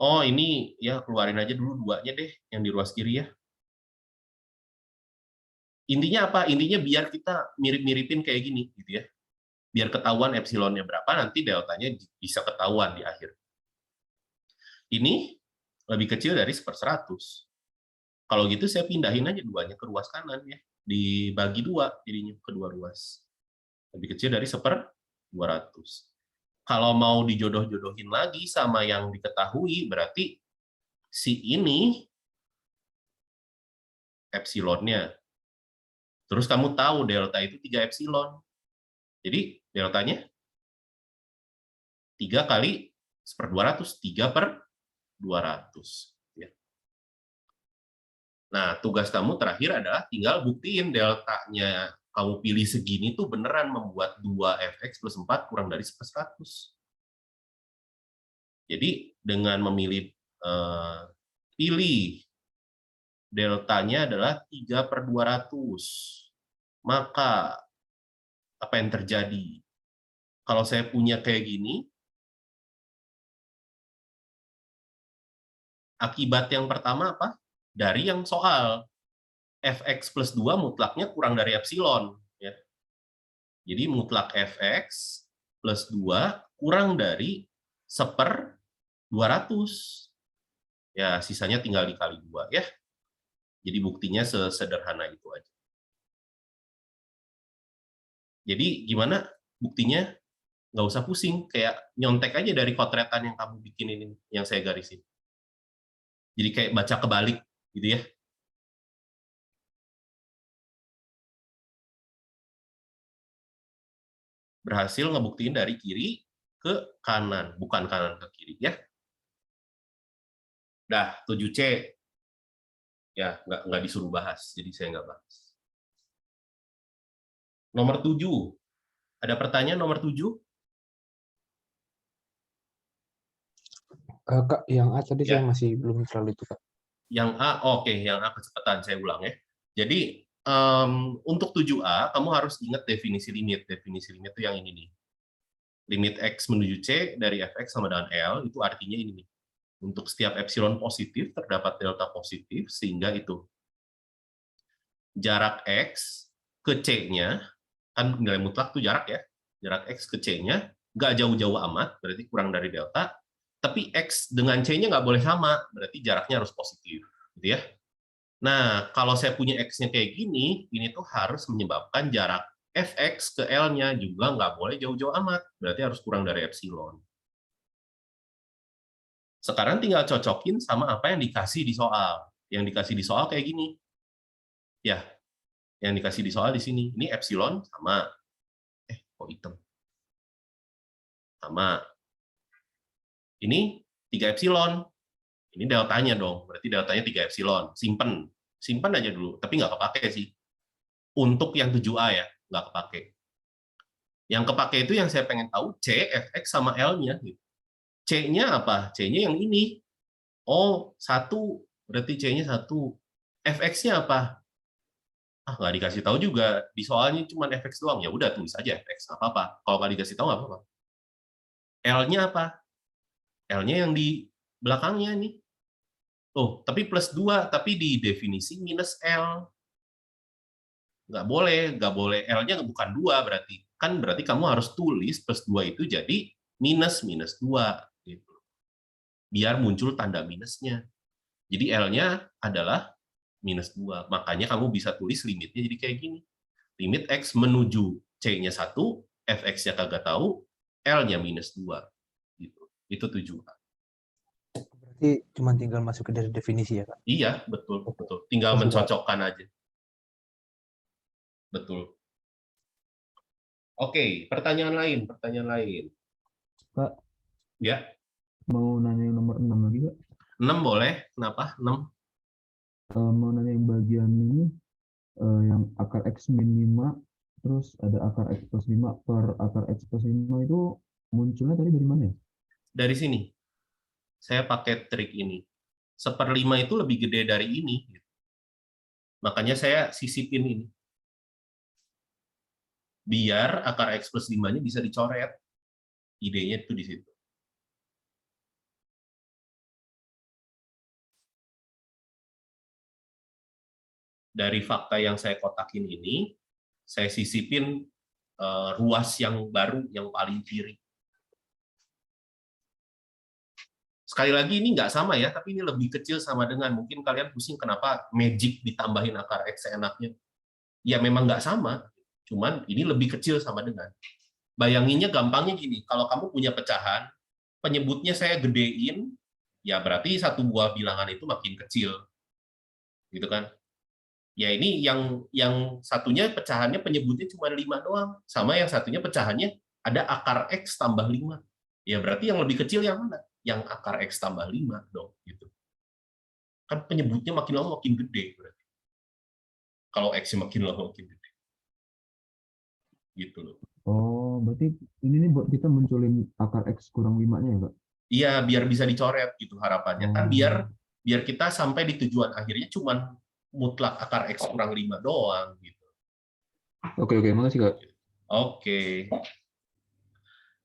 A: Oh, ini ya keluarin aja dulu 2-nya deh yang di ruas kiri ya. Intinya apa? Intinya biar kita mirip-miripin kayak gini gitu ya. Biar ketahuan epsilonnya berapa, nanti deltanya bisa ketahuan di akhir. Ini lebih kecil dari 1/100. Kalau gitu saya pindahin aja 2-nya ke ruas kanan ya. Dibagi 2 jadinya ke 2 ruas. Lebih kecil dari 1/200. Kalau mau dijodoh-jodohin lagi sama yang diketahui, berarti si ini epsilonnya. Terus kamu tahu delta itu 3 epsilon. Jadi deltanya 3 kali 1/200, 3/200. Nah, tugas kamu terakhir adalah tinggal buktiin deltanya kamu pilih segini tuh beneran membuat 2Fx plus 4 kurang dari 1/100. Jadi, dengan memilih pilih deltanya adalah 3/200, maka apa yang terjadi? Kalau saya punya kayak gini, Akibat yang pertama apa? Dari yang soal. Fx plus 2 mutlaknya kurang dari epsilon. Ya. Jadi mutlak Fx plus 2 kurang dari 1/200. Ya, sisanya tinggal dikali 2 ya. Jadi buktinya sesederhana itu aja. Jadi gimana buktinya? Nggak usah pusing, kayak nyontek aja dari kotretan yang kamu bikin ini, yang saya garisin. Jadi kayak baca kebalik gitu ya. Berhasil ngebuktiin dari kiri ke kanan, bukan kanan ke kiri ya. Dah, 7C. Ya, nggak disuruh bahas, jadi saya nggak bahas. Nomor 7. Ada pertanyaan nomor 7?
B: Kak, yang A tadi
A: Ya.
B: saya masih belum terlalu itu, Kak.
A: Yang A, oke, yang A kecepatan, saya ulang ya. Jadi, untuk 7A, kamu harus ingat definisi limit. Definisi limit itu yang ini nih. Limit X menuju C dari Fx sama dengan L, itu artinya ini nih. Untuk setiap epsilon positif, terdapat delta positif, sehingga itu jarak X ke C-nya, kan nilai mutlak itu jarak ya, jarak X ke C-nya, nggak jauh-jauh amat, berarti kurang dari delta, tapi X dengan C-nya nggak boleh sama, berarti jaraknya harus positif. Gitu ya. Nah, kalau saya punya X-nya kayak gini, ini tuh harus menyebabkan jarak Fx ke L-nya juga nggak boleh jauh-jauh amat, berarti harus kurang dari epsilon. Sekarang tinggal cocokin sama apa yang dikasih di soal. Yang dikasih di soal kayak gini. Ya, yang dikasih di soal di sini. Ini epsilon sama, kok hitam? Sama. Ini 3 epsilon. Ini deltanya dong, berarti deltanya 3 epsilon. Simpen aja dulu, tapi nggak kepake sih. Untuk yang 7A ya, nggak kepake. Yang kepake itu yang saya pengen tahu, C, Fx sama L-nya. C-nya apa? C-nya yang ini. Oh, 1, berarti C-nya 1. Fx-nya apa? Nggak dikasih tahu juga. Di soalnya cuma Fx doang. Ya udah, tulis aja Fx, nggak apa-apa. Kalau nggak dikasih tahu, nggak apa-apa. L-nya apa? L-nya yang di belakangnya nih. Oh, tapi plus 2, tapi di definisi minus L. Nggak boleh. L-nya bukan 2 berarti. Kan berarti kamu harus tulis plus 2 itu jadi minus 2. Gitu. Biar muncul tanda minusnya. Jadi L-nya adalah minus 2. Makanya kamu bisa tulis limitnya jadi kayak gini. Limit X menuju C-nya 1, Fx-nya kagak tahu, L-nya minus 2. Gitu. Itu 7A.
B: Berarti cuma tinggal masuk ke dari definisi ya, Kak?
A: Iya, betul. Tinggal mencocokkan aja. Betul. Oke, pertanyaan lain.
H: Kak,
A: Ya,
H: mau nanya yang nomor 6 lagi, Kak?
A: 6 boleh. Kenapa? 6.
H: Mau nanya yang bagian ini, yang akar X min 5, terus ada akar X plus 5 per akar X plus 5 itu munculnya tadi dari mana ya?
A: Dari sini. Saya pakai trik ini. 1/5 itu lebih gede dari ini. Makanya saya sisipin ini. Biar akar X plus 5-nya bisa dicoret. Idenya itu di situ. Dari fakta yang saya kotakin ini, saya sisipin ruas yang baru, yang paling kiri. Sekali lagi ini nggak sama ya, tapi ini lebih kecil sama dengan, mungkin kalian pusing kenapa magic ditambahin akar X seenaknya. Ya memang nggak sama, cuman ini lebih kecil sama dengan. Bayanginnya gampangnya gini, kalau kamu punya pecahan, penyebutnya saya gedein, ya berarti satu buah bilangan itu makin kecil. Gitu kan? Ya ini yang satunya pecahannya penyebutnya cuma 5 doang, sama yang satunya pecahannya ada akar X tambah 5. Ya berarti yang lebih kecil yang mana? Yang akar X tambah 5 dong. Gitu. Kan penyebutnya makin lama makin gede. Berarti. Kalau X-nya makin lama makin gede. Gitu loh.
H: Oh, berarti ini nih buat kita munculin akar X kurang 5-nya ya, Kak?
A: Iya, biar bisa dicoret gitu harapannya. Kan biar kita sampai di tujuan akhirnya cuman mutlak akar X kurang 5 doang gitu.
H: Oke, makasih, Kak.
A: Oke.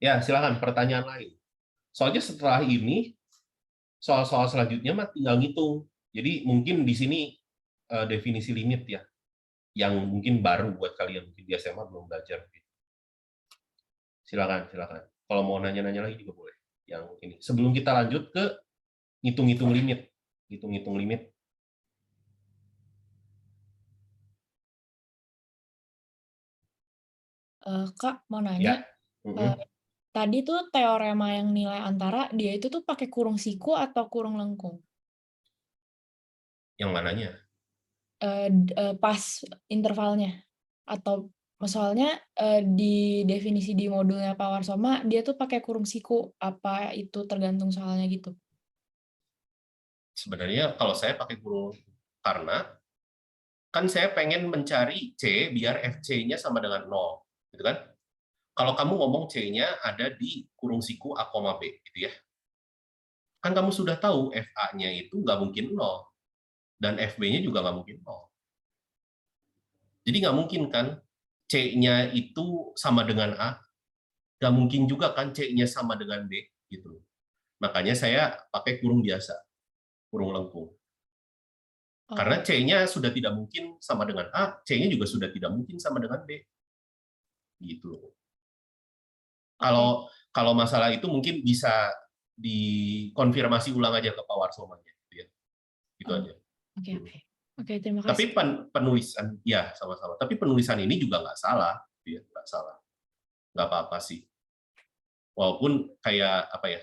A: Ya, silakan pertanyaan lain. Soalnya setelah ini soal-soal selanjutnya mah tinggal ngitung. Jadi mungkin di sini definisi limit ya, yang mungkin baru buat kalian, mungkin di SMA belum belajar. Silakan. Kalau mau nanya-nanya lagi juga boleh. Yang ini. Sebelum kita lanjut ke hitung-hitung limit.
J: Kak, mau
A: Ya.
J: nanya. Tadi tuh teorema yang nilai antara, dia itu tuh pakai kurung siku atau kurung lengkung?
A: Yang mananya?
J: Pas intervalnya. Atau soalnya di definisi di modulnya Pak Warsoma, dia tuh pakai kurung siku. Apa itu tergantung soalnya gitu?
A: Sebenarnya kalau saya pakai kurung, karena kan saya pengen mencari C biar FC-nya sama dengan 0, gitu kan? Kalau kamu ngomong C-nya ada di kurung siku A, B, gitu ya. Kan kamu sudah tahu FA-nya itu nggak mungkin 0, dan FB-nya juga nggak mungkin 0. Jadi nggak mungkin kan C-nya itu sama dengan A, nggak mungkin juga kan C-nya sama dengan B, gitu. Makanya saya pakai kurung biasa, kurung lengkung. Karena C-nya sudah tidak mungkin sama dengan A, C-nya juga sudah tidak mungkin sama dengan B. Gitu loh. Kalau masalah itu mungkin bisa dikonfirmasi ulang aja ke Pak Warsoma gitu ya. Gitu aja.
J: Oke, terima kasih.
A: Tapi penulisan ya sama-sama. Tapi penulisan ini juga nggak salah, gitu ya, nggak salah. Nggak apa-apa sih. Walaupun kayak apa ya?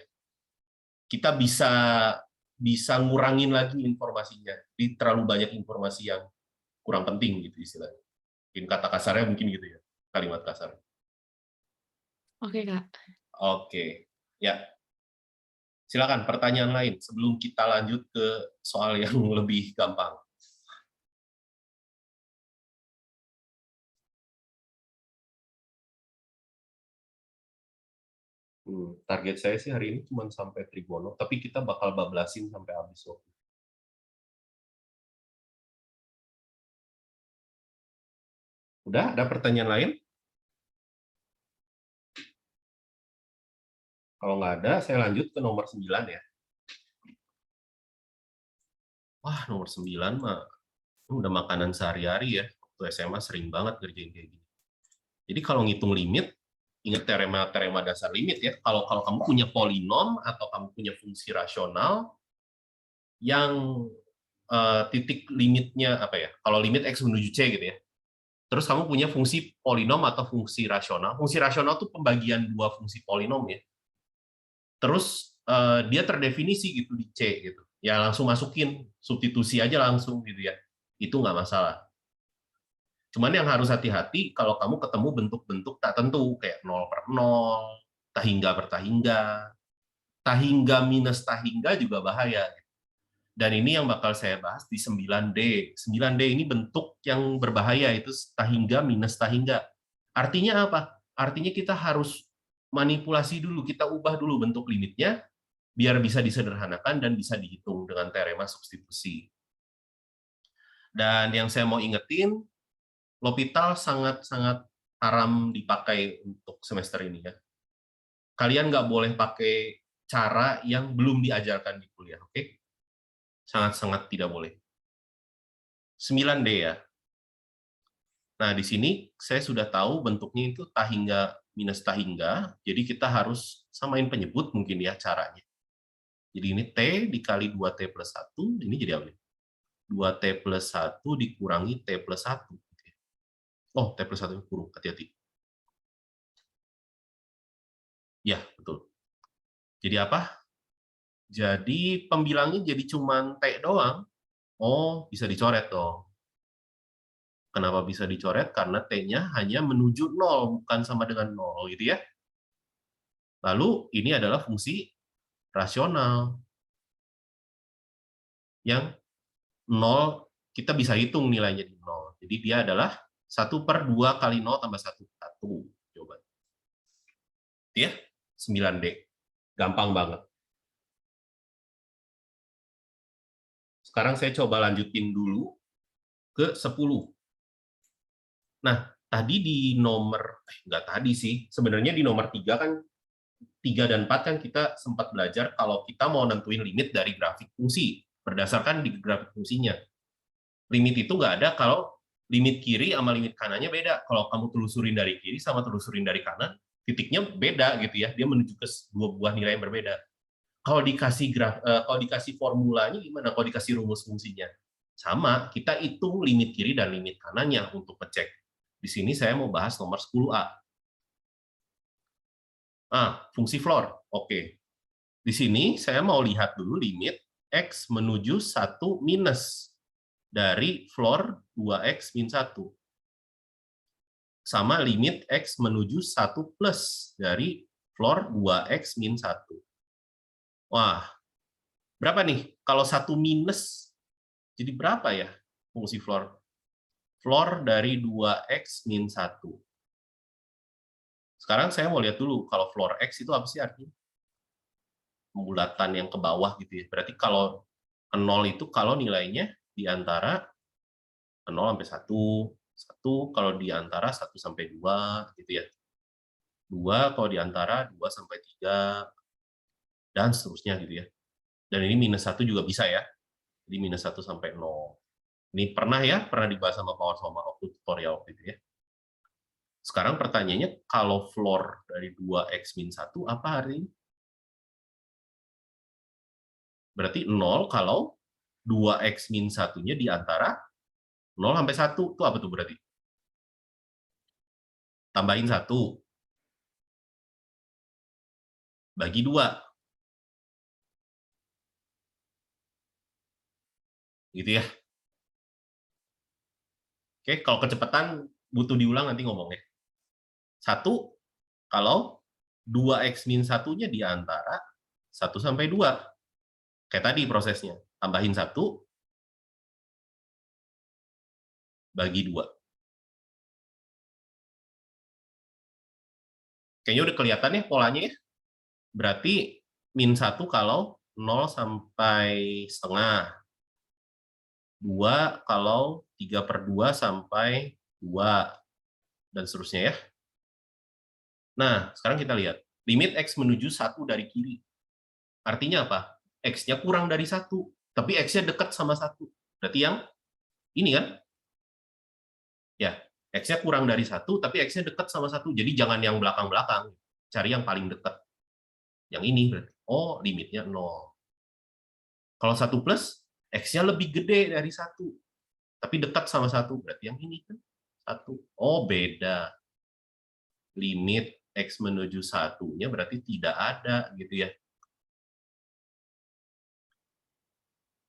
A: Kita bisa ngurangin lagi informasinya. Di terlalu banyak informasi yang kurang penting gitu istilahnya. Mungkin kata kasarnya mungkin gitu ya, kalimat kasar.
J: Oke, Kak.
A: Oke, ya. Silakan pertanyaan lain sebelum kita lanjut ke soal yang lebih gampang. Target saya sih hari ini cuma sampai Trigono, tapi kita bakal bablasin sampai habis waktu. Udah, ada pertanyaan lain? Kalau nggak ada, saya lanjut ke nomor 9 ya. Wah, nomor 9 mah udah makanan sehari-hari ya. Waktu SMA sering banget ngerjain kayak gini. Jadi kalau ngitung limit, ingat teorema dasar limit ya. Kalau kamu punya polinom atau kamu punya fungsi rasional yang titik limitnya apa ya? Kalau limit X menuju C gitu ya. Terus kamu punya fungsi polinom atau fungsi rasional. Fungsi rasional itu pembagian dua fungsi polinom ya. Terus dia terdefinisi gitu di C gitu. Ya langsung masukin, substitusi aja langsung gitu ya. Itu nggak masalah. Cuman yang harus hati-hati kalau kamu ketemu bentuk-bentuk tak tentu kayak 0/0, tahingga per tahingga minus tahingga juga bahaya. Dan ini yang bakal saya bahas di 9D. 9D ini bentuk yang berbahaya, itu tahingga minus tahingga. Artinya apa? Artinya kita harus manipulasi dulu, kita ubah dulu bentuk limitnya, biar bisa disederhanakan dan bisa dihitung dengan teorema substitusi. Dan yang saya mau ingetin, L'Hopital sangat-sangat haram dipakai untuk semester ini ya. Kalian nggak boleh pakai cara yang belum diajarkan di kuliah, oke? Sangat-sangat tidak boleh. 9D ya. Nah, di sini saya sudah tahu bentuknya itu tahingga minus tahingga, jadi kita harus samain penyebut mungkin ya caranya. Jadi ini T dikali 2T plus 1, ini jadi apa? 2T plus 1 dikurangi T plus 1. Oh, T plus 1 kurung, hati-hati. Ya, betul. Jadi apa? Jadi pembilangnya jadi cuma T doang. Oh, bisa dicoret dong. Kenapa bisa dicoret? Karena T-nya hanya menuju 0, bukan sama dengan 0, gitu ya. Lalu, ini adalah fungsi rasional. Yang 0, kita bisa hitung nilainya di 0. Jadi dia adalah 1/2 kali 0 tambah 1. Coba. Ya, 9D. Gampang banget. Sekarang saya coba lanjutin dulu ke 10. Nah, tadi di nomor, nggak tadi sih, sebenarnya di nomor 3 kan 3 dan 4 kan kita sempat belajar kalau kita mau nentuin limit dari grafik fungsi, berdasarkan di grafik fungsinya. Limit itu nggak ada kalau limit kiri sama limit kanannya beda. Kalau kamu telusurin dari kiri sama telusurin dari kanan, titiknya beda gitu ya. Dia menuju ke dua buah nilai yang berbeda. Kalau dikasih formulanya gimana? Kalau dikasih rumus fungsinya sama, kita hitung limit kiri dan limit kanannya untuk ngecek. Di sini saya mau bahas nomor 10A. Fungsi floor. Oke. Di sini saya mau lihat dulu limit X menuju 1 minus dari floor 2X min 1. Sama limit X menuju 1 plus dari floor 2X min 1. Wah, berapa nih? Kalau 1 minus, jadi berapa ya fungsi floor? Floor dari 2X min 1. Sekarang saya mau lihat dulu, kalau floor X itu apa sih artinya? Pembulatan yang ke bawah gitu ya. Berarti kalau 0 itu kalau nilainya di antara 0 sampai 1, 1 kalau di antara 1 sampai 2, gitu ya. 2 kalau di antara 2 sampai 3, dan seterusnya gitu ya. Dan ini minus 1 juga bisa ya. Jadi minus 1 sampai 0. Ini pernah dibahas sama Power Soma waktu tutorial gitu ya. Sekarang pertanyaannya, kalau floor dari 2X min 1, apa artinya? Berarti 0 kalau 2X min 1-nya di antara 0 sampai 1. Itu apa tuh berarti? Tambahin 1. Bagi 2. Gitu ya. Oke, kalau kecepatan butuh diulang nanti ngomongnya. 1 kalau 2X min 1-nya di antara 1 sampai 2. Kayak tadi prosesnya. Tambahin 1 bagi 2. Kayaknya udah kelihatan ya polanya ya. Berarti min 1 kalau 0 sampai setengah. 2 kalau 3/2 sampai 2. Dan seterusnya ya. Nah, sekarang kita lihat. Limit X menuju 1 dari kiri. Artinya apa? X-nya kurang dari 1. Tapi X-nya dekat sama 1. Berarti yang ini kan? Ya, X-nya kurang dari 1, tapi X-nya dekat sama 1. Jadi jangan yang belakang-belakang. Cari yang paling dekat. Yang ini berarti. Oh, limitnya 0. Kalau 1 plus, X-nya lebih gede dari 1. Tapi dekat sama 1. Berarti yang ini kan 1. Oh, beda. Limit X menuju 1-nya berarti tidak ada gitu ya.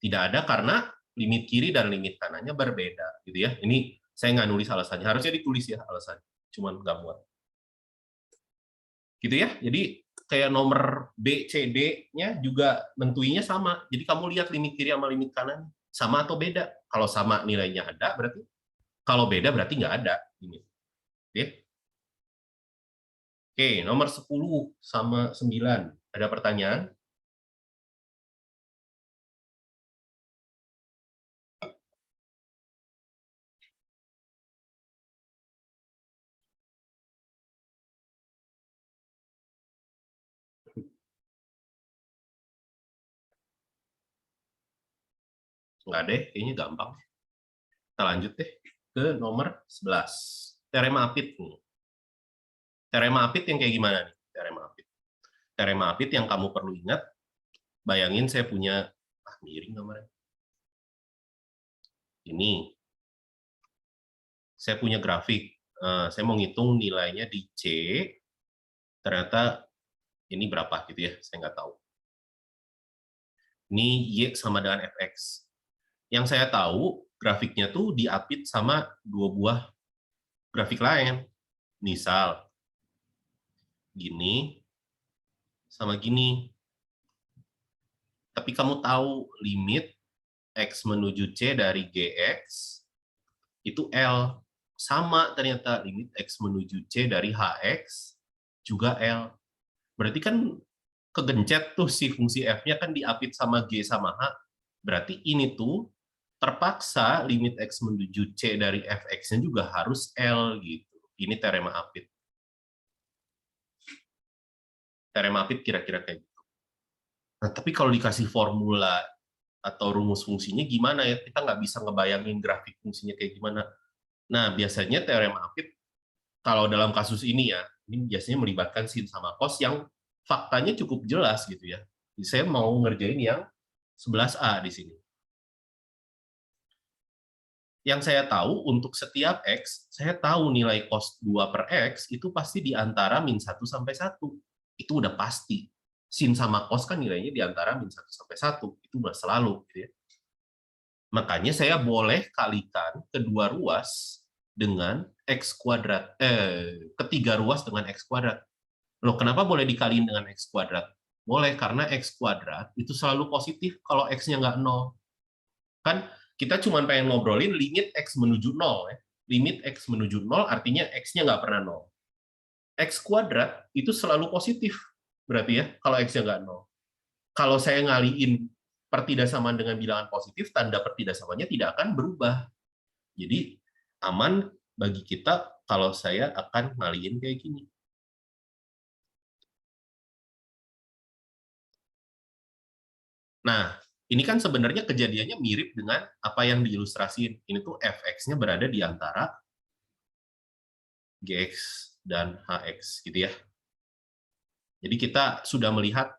A: Tidak ada karena limit kiri dan limit kanannya berbeda gitu ya. Ini saya nggak nulis alasannya. Harusnya ditulis ya alasannya. Cuman nggak muat. Gitu ya. Jadi kayak nomor B, C, D-nya juga nentuinya sama. Jadi kamu lihat limit kiri sama limit kanan. Sama atau beda? Kalau sama nilainya ada berarti. Kalau beda berarti nggak ada. Ini. Oke. Oke, nomor 10 sama 9. Ada pertanyaan? Nggak deh, kayaknya gampang. Kita lanjut deh ke nomor 11. Teorema Apit. Teorema Apit yang kayak gimana nih? Teorema Apit. Teorema Apit yang kamu perlu ingat, bayangin saya punya, miring gambarnya. Ini. Saya punya grafik. Saya mau ngitung nilainya di C. Ternyata ini berapa gitu ya, saya nggak tahu. Ini Y sama dengan Fx. Yang saya tahu, grafiknya tuh diapit sama dua buah grafik lain. Misal, gini, sama gini. Tapi kamu tahu limit X menuju C dari Gx, itu L. Sama ternyata limit X menuju C dari Hx, juga L. Berarti kan kegencet tuh si fungsi F-nya kan diapit sama G sama H. Berarti ini tuh terpaksa limit X menuju C dari Fx-nya juga harus L gitu. Ini teorema apit. Teorema Apit kira-kira kayak gitu. Nah, tapi kalau dikasih formula atau rumus fungsinya gimana ya? Kita nggak bisa ngebayangin grafik fungsinya kayak gimana. Nah, biasanya teorema Apit, kalau dalam kasus ini ya, ini biasanya melibatkan sin sama cos yang faktanya cukup jelas gitu ya. Jadi saya mau ngerjain yang 11A di sini. Yang saya tahu untuk setiap X, saya tahu nilai cos 2 per X itu pasti di antara min 1 sampai 1. Itu udah pasti. Sin sama cos kan nilainya di antara min 1 sampai 1. Itu udah selalu. Gitu ya. Makanya saya boleh kalikan kedua ruas dengan X kuadrat. Ketiga ruas dengan X kuadrat. Loh, kenapa boleh dikaliin dengan X kuadrat? Boleh, karena X kuadrat itu selalu positif kalau X-nya nggak 0. Kan kita cuma pengen ngobrolin limit X menuju 0. Ya. Limit X menuju 0 artinya X-nya nggak pernah 0. X kuadrat itu selalu positif, berarti ya, kalau X-nya nggak 0. Kalau saya ngaliin pertidasamaan dengan bilangan positif, tanda pertidasamanya tidak akan berubah. Jadi, aman bagi kita kalau saya akan ngaliin kayak gini. Nah, ini kan sebenarnya kejadiannya mirip dengan apa yang diilustrasiin. Ini tuh fx-nya berada di antara gx dan hx, gitu ya. Jadi kita sudah melihat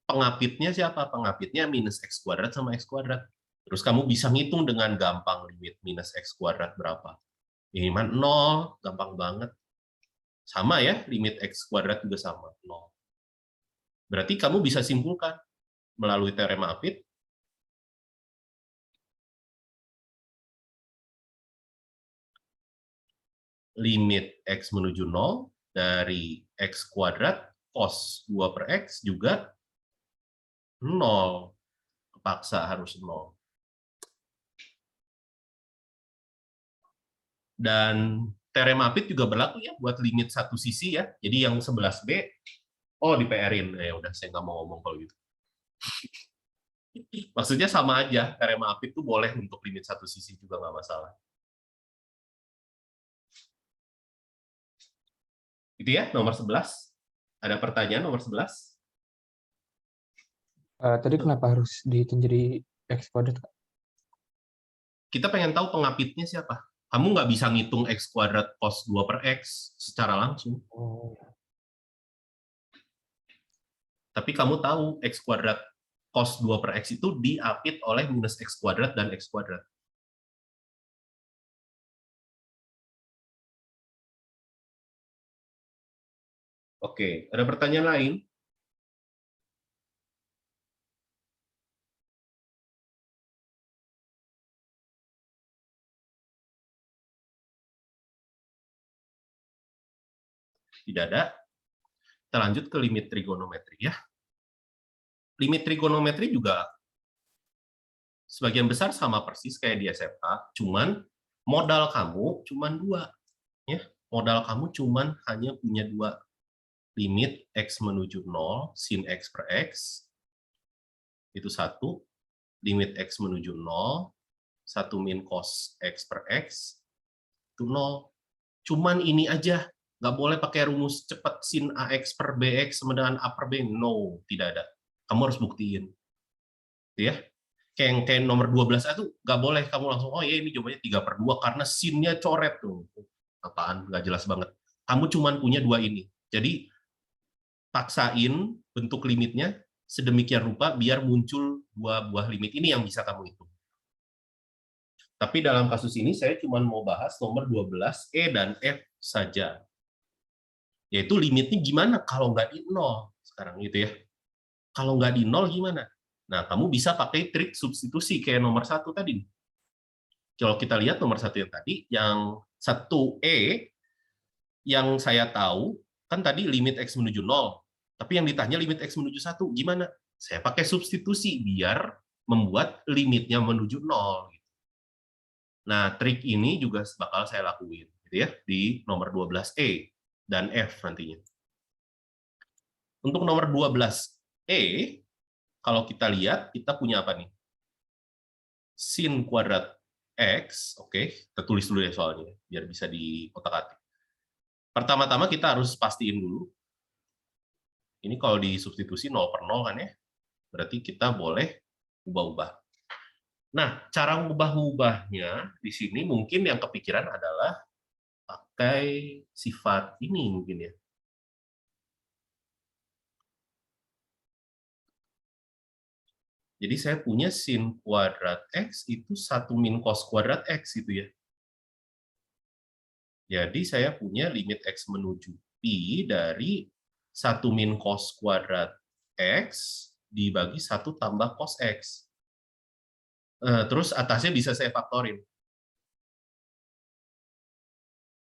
A: pengapitnya siapa? Pengapitnya minus x kuadrat sama x kuadrat. Terus kamu bisa ngitung dengan gampang limit minus x kuadrat berapa. Minimal 0, gampang banget. Sama ya, limit x kuadrat juga sama, 0. Berarti kamu bisa simpulkan melalui teorema Apit, limit x menuju 0 dari x kuadrat cos 2 per x juga 0. Kepaksa harus 0. Dan teorema Apit juga berlaku ya buat limit satu sisi ya. Jadi yang 11B, oh di PR-in. Ya udah, saya nggak mau ngomong kalau gitu. Maksudnya sama aja, teorema Apit itu boleh untuk limit satu sisi juga nggak masalah. Itu ya, nomor 11. Ada pertanyaan nomor 11?
B: Tadi kenapa harus dihitung jadi X kuadrat, Kak?
A: Kita pengen tahu pengapitnya siapa. Kamu nggak bisa ngitung X kuadrat cos 2 per X secara langsung.
B: Oh.
A: Tapi kamu tahu X kuadrat cos 2 per X itu diapit oleh minus X kuadrat dan X kuadrat. Oke, ada pertanyaan lain? Tidak ada. Kita lanjut ke limit trigonometri ya. Limit trigonometri juga sebagian besar sama persis kayak di SMA, cuman modal kamu cuman 2. Ya. Modal kamu cuman hanya punya 2. Limit X menuju 0, sin X per X, itu 1. Limit X menuju 0, 1 min cos X per X, itu 0. Cuman ini aja. Nggak boleh pakai rumus cepat sin AX per BX sama dengan A per B. No, tidak ada. Kamu harus buktiin. Ya. Kayak nomor 12A itu nggak boleh kamu langsung, oh ya ini jawabannya 3/2 karena sinnya coret tuh. Apaan? Nggak jelas banget. Kamu cuman punya 2 ini. Jadi, paksain bentuk limitnya sedemikian rupa biar muncul 2 buah limit ini yang bisa kamu hitung. Tapi dalam kasus ini saya cuma mau bahas nomor 12, E dan F saja. Yaitu limitnya gimana kalau nggak di 0 sekarang gitu ya. Kalau nggak di 0 gimana? Nah, kamu bisa pakai trik substitusi kayak nomor 1 tadi. Kalau kita lihat nomor 1 yang tadi, yang 1E, yang saya tahu, kan tadi limit X menuju 0. Tapi yang ditanya limit X menuju 1, gimana? Saya pakai substitusi biar membuat limitnya menuju 0. Nah, trik ini juga bakal saya lakuin gitu ya, di nomor 12E dan F nantinya. Untuk nomor 12E, kalau kita lihat, kita punya apa nih? Sin kuadrat X, oke, kita tulis dulu ya soalnya, biar bisa di otak-atik. Pertama-tama kita harus pastiin dulu, Ini kalau disubstitusi 0 per 0 kan ya. Berarti kita boleh ubah-ubah. Nah, cara ngubah-ngubahnya di sini mungkin yang kepikiran adalah pakai sifat ini mungkin ya. Jadi saya punya sin kuadrat X itu 1 min cos kuadrat X gitu ya. Jadi saya punya limit X menuju Pi dari 1 min cos kuadrat X dibagi 1 tambah cos X. Terus atasnya bisa saya faktorin.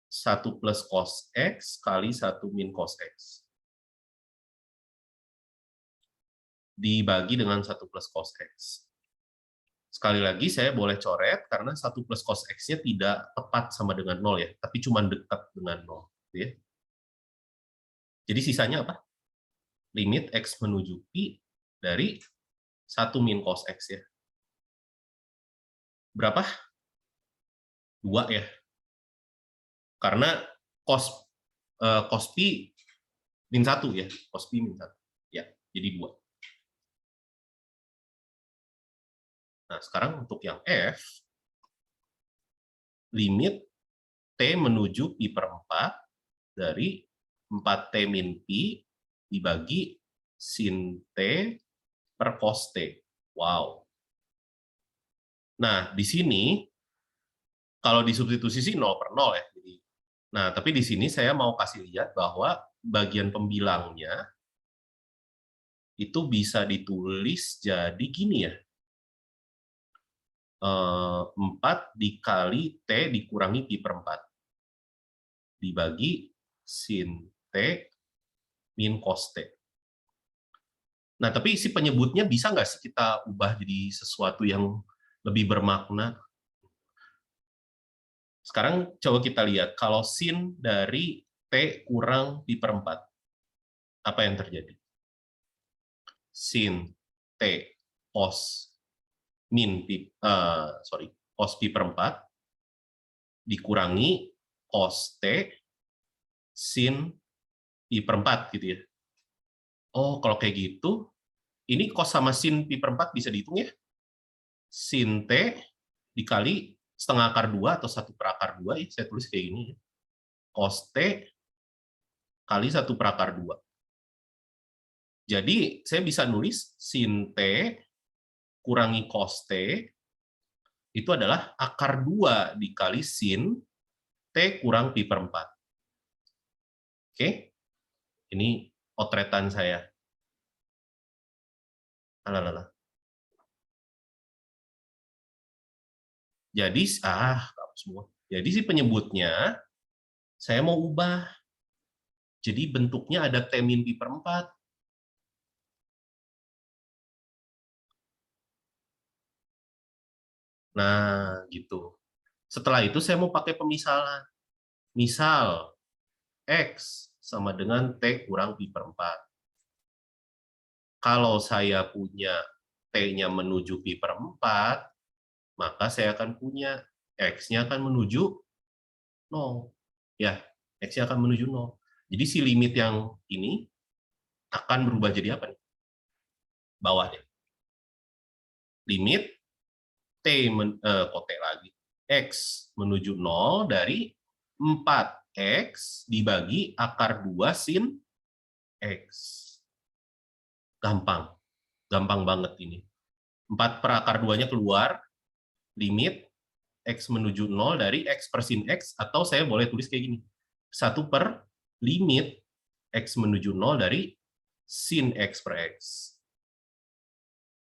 A: 1 plus cos X kali 1 min cos X. Dibagi dengan 1 plus cos X. Sekali lagi saya boleh coret karena 1 plus cos X-nya tidak tepat sama dengan 0 ya, tapi cuma dekat dengan 0. Gitu ya. Jadi sisanya apa? Limit X menuju Pi dari 1 min cos X ya. Berapa? 2 ya. Karena cos Pi min 1 ya. Cos Pi min 1. Ya, jadi 2. Nah, sekarang untuk yang F, limit T menuju Pi per 4 dari 4T min Pi dibagi sin T per cos T. Wow. Nah, di sini, kalau disubstitusi sih 0 per 0 ya. Nah, tapi di sini saya mau kasih lihat bahwa bagian pembilangnya itu bisa ditulis jadi gini ya. 4 dikali T dikurangi Pi per 4. Dibagi sin T min cos T. Nah, tapi si penyebutnya bisa nggak sih kita ubah jadi sesuatu yang lebih bermakna? Sekarang coba kita lihat, kalau sin dari T kurang Pi per 4, apa yang terjadi? Sin T cos cos Pi per 4 dikurangi cos T sin Pi per 4 gitu ya. Oh, kalau kayak gitu, ini cos sama sin Pi per 4 bisa dihitung ya. Sin T dikali setengah akar 2 atau 1 per akar 2, ya, saya tulis kayak gini ya. Cos T kali 1 per akar 2. Jadi, saya bisa nulis sin T kurangi cos T itu adalah akar 2 dikali sin T kurang Pi per 4. Oke? Ini otretan saya. Alalala. Jadi, semua. Jadi si penyebutnya, saya mau ubah. Jadi bentuknya ada T min Pi per 4. Nah, gitu. Setelah itu saya mau pakai pemisalan. Misal, X sama dengan T kurang Pi per 4. Kalau saya punya T-nya menuju Pi per 4, maka saya akan punya X-nya akan menuju 0. Ya, X-nya akan menuju 0. Jadi si limit yang ini akan berubah jadi apa nih? Bawahnya. Limit kok T lagi. X menuju 0 dari 4X dibagi akar 2 sin X. Gampang. Gampang banget ini. 4 per akar 2-nya keluar, limit X menuju 0 dari X per sin X, atau saya boleh tulis kayak gini. 1 per limit X menuju 0 dari sin X per X.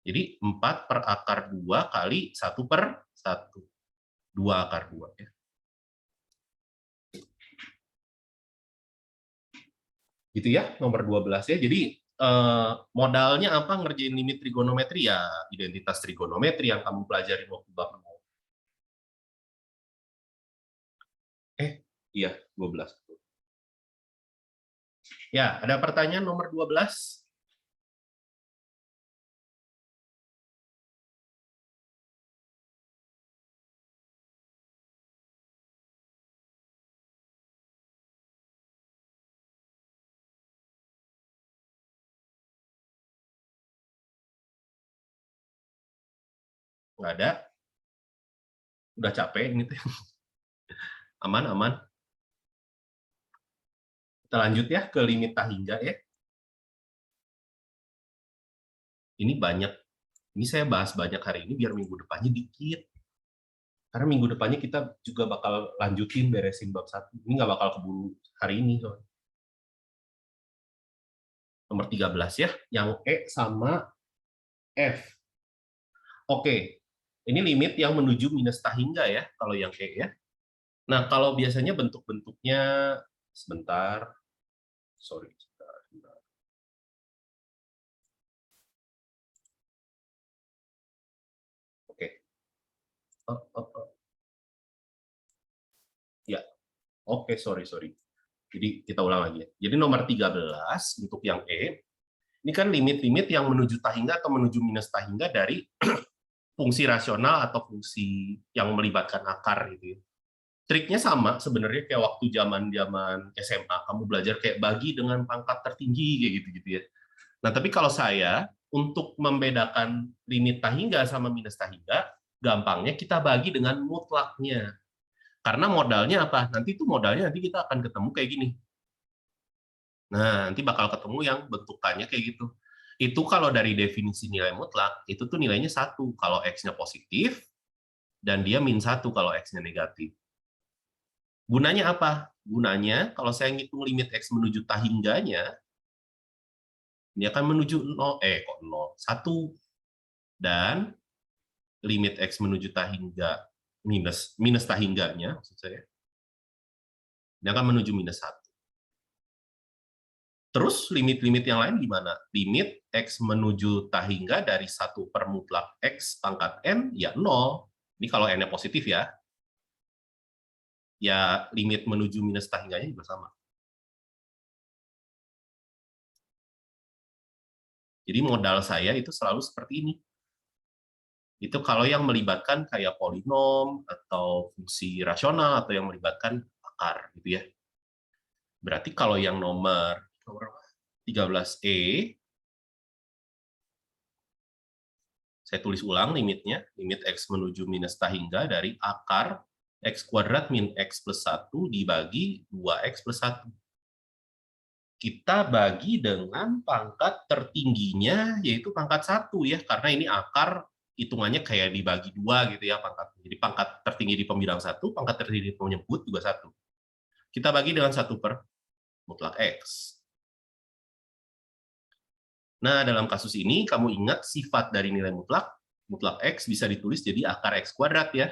A: Jadi 4 per akar 2 kali 1 per 1. 2 akar 2. Ya. Gitu ya, nomor 12 ya. Jadi modalnya apa ngerjain limit trigonometri ya, identitas trigonometri yang kamu pelajari waktu bab 0. Iya, 12. Ya, ada pertanyaan nomor 12? Nggak ada. Udah capek ini tuh. Aman. Kita lanjut ya ke limit tahingga ya. Ini banyak. Ini saya bahas banyak hari ini biar minggu depannya dikit. Karena minggu depannya kita juga bakal lanjutin beresin bab 1. Ini nggak bakal keburu hari ini. Soalnya. Nomor 13 ya, yang E sama F. Oke, ini limit yang menuju minus tahingga ya, kalau yang E ya. Nah, kalau biasanya bentuk-bentuknya, sebentar. Oke. Ya, oke, sorry. Jadi kita ulang lagi ya. Jadi nomor 13 untuk yang E, ini kan limit-limit yang menuju tahingga atau menuju minus tahingga dari fungsi rasional atau fungsi yang melibatkan akar gitu ya. Triknya sama sebenarnya kayak waktu zaman SMA, kamu belajar kayak bagi dengan pangkat tertinggi kayak gitu ya. Nah, tapi kalau saya untuk membedakan limit tahingga sama minus tahingga, gampangnya kita bagi dengan mutlaknya. Karena modalnya apa? Nanti kita akan ketemu kayak gini. Nah, nanti bakal ketemu yang bentukannya kayak gitu. Itu kalau dari definisi nilai mutlak, itu tuh nilainya 1 kalau X-nya positif, dan dia min 1 kalau X-nya negatif. Gunanya apa? Gunanya, kalau saya ngitung limit X menuju tahingganya, ini akan menuju 1. Dan limit X menuju tahingga, minus tahingganya, maksud saya, ini akan menuju minus 1. Terus limit-limit yang lain gimana? Limit X menuju tahingga dari 1 per mutlak X pangkat N, ya 0. Ini kalau N-nya positif ya. Ya limit menuju minus tahingganya juga sama. Jadi modal saya itu selalu seperti ini. Itu kalau yang melibatkan kayak polinom, atau fungsi rasional, atau yang melibatkan akar. Gitu ya. Berarti kalau yang nomor 13E, saya tulis ulang limitnya, limit X menuju minus tahingga dari akar X kuadrat min X plus 1 dibagi 2X plus 1. Kita bagi dengan pangkat tertingginya, yaitu pangkat 1 ya, karena ini akar hitungannya kayak dibagi 2 gitu ya pangkatnya. Jadi pangkat tertinggi di pembilang 1, pangkat tertinggi di penyebut juga 1. Kita bagi dengan 1 per mutlak X. Nah, dalam kasus ini, kamu ingat sifat dari nilai mutlak X bisa ditulis jadi akar X kuadrat ya.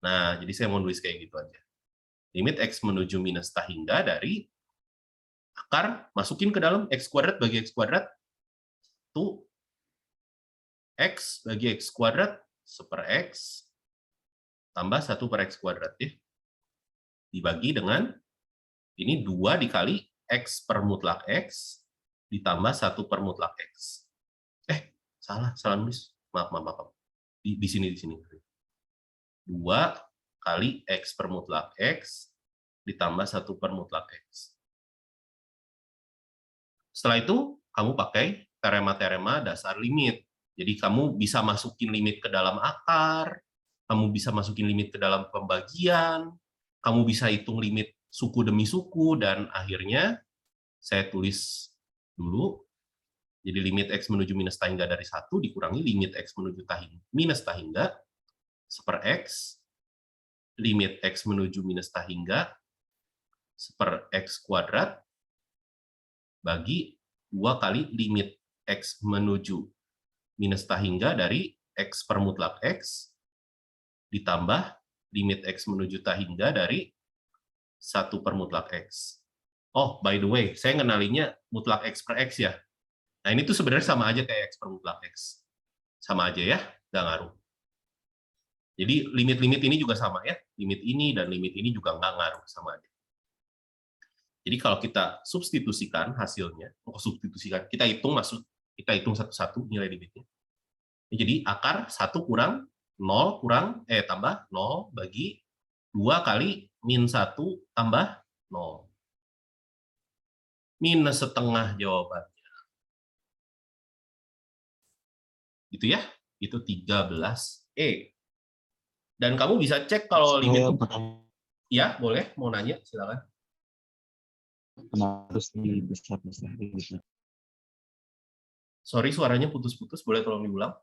A: Nah, jadi saya mau nulis kayak gitu aja. Limit X menuju minus tahingga dari akar, masukin ke dalam X kuadrat bagi X kuadrat, itu X bagi X kuadrat, 1 per X, tambah 1 per X kuadrat ya. Dibagi dengan, ini 2 dikali X per mutlak X, ditambah 1 per mutlak X. Salah nulis. Maaf. Di sini. 2 kali X per mutlak X, ditambah 1 per mutlak X. Setelah itu, kamu pakai teorema-teorema dasar limit. Jadi kamu bisa masukin limit ke dalam akar, kamu bisa masukin limit ke dalam pembagian, kamu bisa hitung limit suku demi suku, dan akhirnya saya tulis dulu, jadi limit X menuju minus tahingga dari 1 dikurangi limit X menuju minus tahingga, 1 per X, limit X menuju minus tahingga, 1 per X kuadrat, bagi 2 kali limit X menuju minus tahingga dari X per mutlak X, ditambah limit X menuju tahingga dari 1 per mutlak X. Oh, by the way, saya ngenalinya mutlak X per X ya. Nah, ini tuh sebenarnya sama aja kayak X per mutlak X. Sama aja ya, nggak ngaruh. Jadi limit-limit ini juga sama ya. Limit ini dan limit ini juga nggak ngaruh, sama aja. Jadi kalau kita substitusikan hasilnya, kita hitung satu-satu nilai limitnya. Jadi akar 1 kurang 0 tambah 0 bagi 2 kali min 1 tambah 0. Minus setengah jawabannya. Gitu ya. Itu 13 E. Dan kamu bisa cek kalau limit.
H: Saya pernah
A: Ya, boleh. Mau nanya, silakan.
H: harus dibesar-besar gitu.
A: Sorry, suaranya putus-putus. Boleh tolong diulang?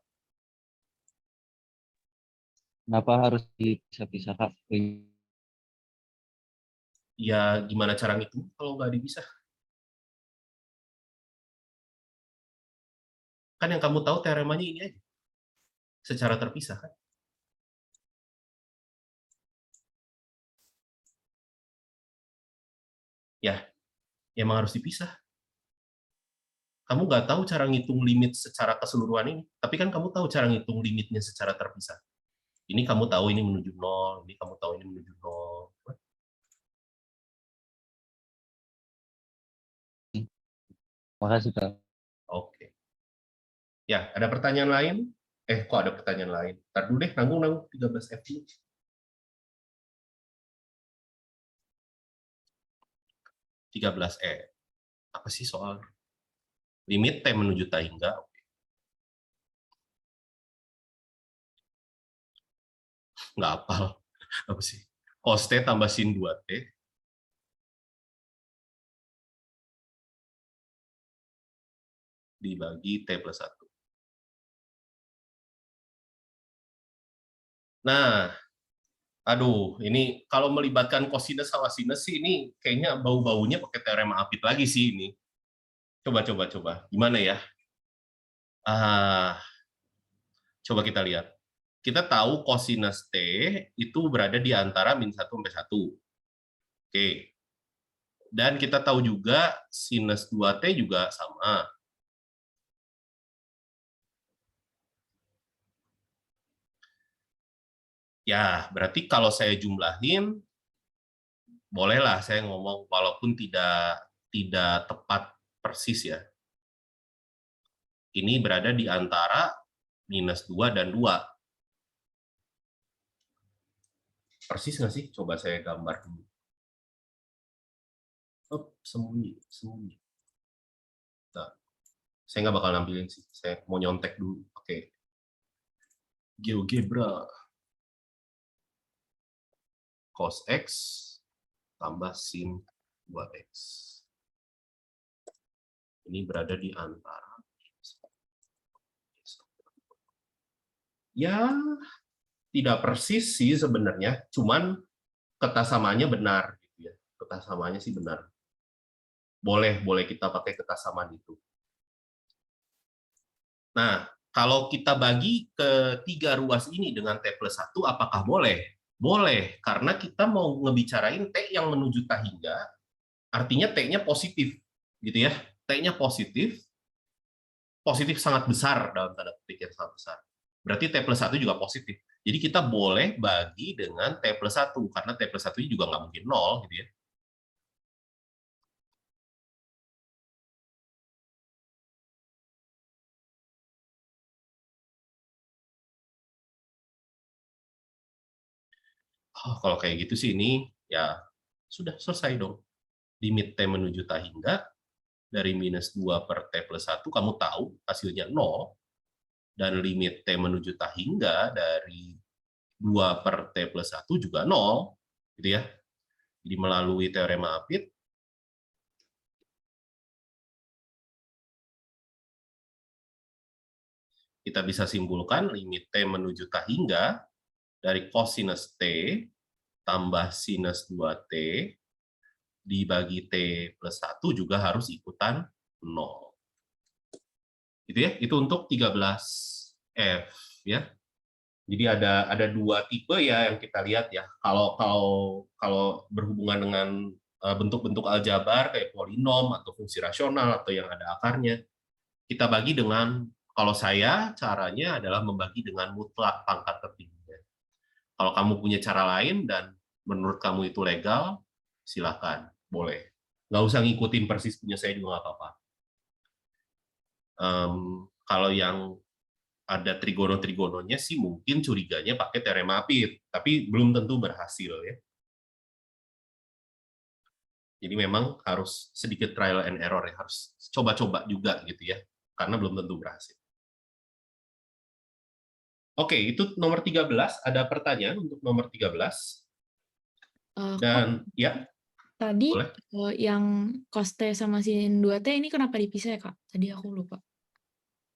H: Kenapa harus dipisah-pisah, Kak?
A: Ya, gimana cara ngitung kalau nggak dipisah? Kan yang kamu tahu teoremanya ini aja. Secara terpisah, kan? Ya, emang harus dipisah. Kamu nggak tahu cara ngitung limit secara keseluruhan ini, tapi kan kamu tahu cara ngitung limitnya secara terpisah. Ini kamu tahu ini menuju 0, ini kamu tahu ini menuju 0.
H: Makasih, Kak.
A: Oke. Ya, ada pertanyaan lain? Kok ada pertanyaan lain? Ntar dulu deh, nanggung 13F dulu. Apa sih soal limit T menuju T hingga? Nggak hafal. Apa sih? Cos T tambah sin 2T dibagi T plus 1. Nah, aduh, ini kalau melibatkan cosinus sama sinus sih, ini kayaknya bau-baunya pakai teorema Apit lagi sih ini. Coba. Gimana ya? Coba kita lihat. Kita tahu cosinus T itu berada di antara -1 sampai 1. Oke. Dan kita tahu juga sinus 2T juga sama. Ya, berarti kalau saya jumlahin, bolehlah saya ngomong walaupun tidak tepat persis ya. Ini berada di antara -2 dan 2. Persis nggak sih? Coba saya gambar dulu. Sembunyi. Nah, saya nggak bakal nampilin sih. Saya mau nyontek dulu. Oke. GeoGebra. Cos X tambah sin 2X. Ini berada di antara. Ya, tidak persis sih sebenarnya, cuman ketasamanya benar gitu ya. Ketasamanya sih benar. Boleh kita pakai ketasamaan itu. Nah, kalau kita bagi ke 3 ruas ini dengan T plus 1, apakah boleh? Boleh, karena kita mau ngebicarain T yang menuju T hingga, artinya T-nya positif, gitu ya. T-nya positif sangat besar dalam tanda petik yang sangat besar. Berarti T plus 1 juga positif. Jadi kita boleh bagi dengan T plus 1, karena T plus 1 juga nggak mungkin 0, gitu ya. Kalau kayak gitu sih ini ya sudah selesai dong. Limit T menuju T hingga dari -2 per T plus 1 kamu tahu hasilnya 0, dan limit T menuju T hingga dari 2 per T plus 1 juga 0, gitu ya. Jadi melalui teorema Apit, kita bisa simpulkan limit T menuju T hingga dari cosinus T tambah sinus 2T dibagi T plus 1 juga harus ikutan 0. Gitu ya, itu untuk 13F ya. Jadi ada 2 tipe ya yang kita lihat ya. Kalau berhubungan dengan bentuk-bentuk aljabar kayak polinom atau fungsi rasional atau yang ada akarnya, kita bagi dengan, kalau saya caranya adalah membagi dengan mutlak pangkat tertingginya. Kalau kamu punya cara lain dan menurut kamu itu legal, silakan, boleh. Nggak usah ngikutin persis punya saya juga nggak apa-apa. Kalau yang ada trigono-trigononya sih mungkin curiganya pakai teorema Apit, tapi belum tentu berhasil ya. Jadi memang harus sedikit trial and error ya, harus coba-coba juga gitu ya, karena belum tentu berhasil. Oke, itu nomor 13. Ada pertanyaan untuk nomor 13.
C: Kok
A: Dan ya,
C: tadi
A: boleh.
C: yang cos T sama sin 2T ini kenapa dipisah ya, Kak? Tadi aku lupa.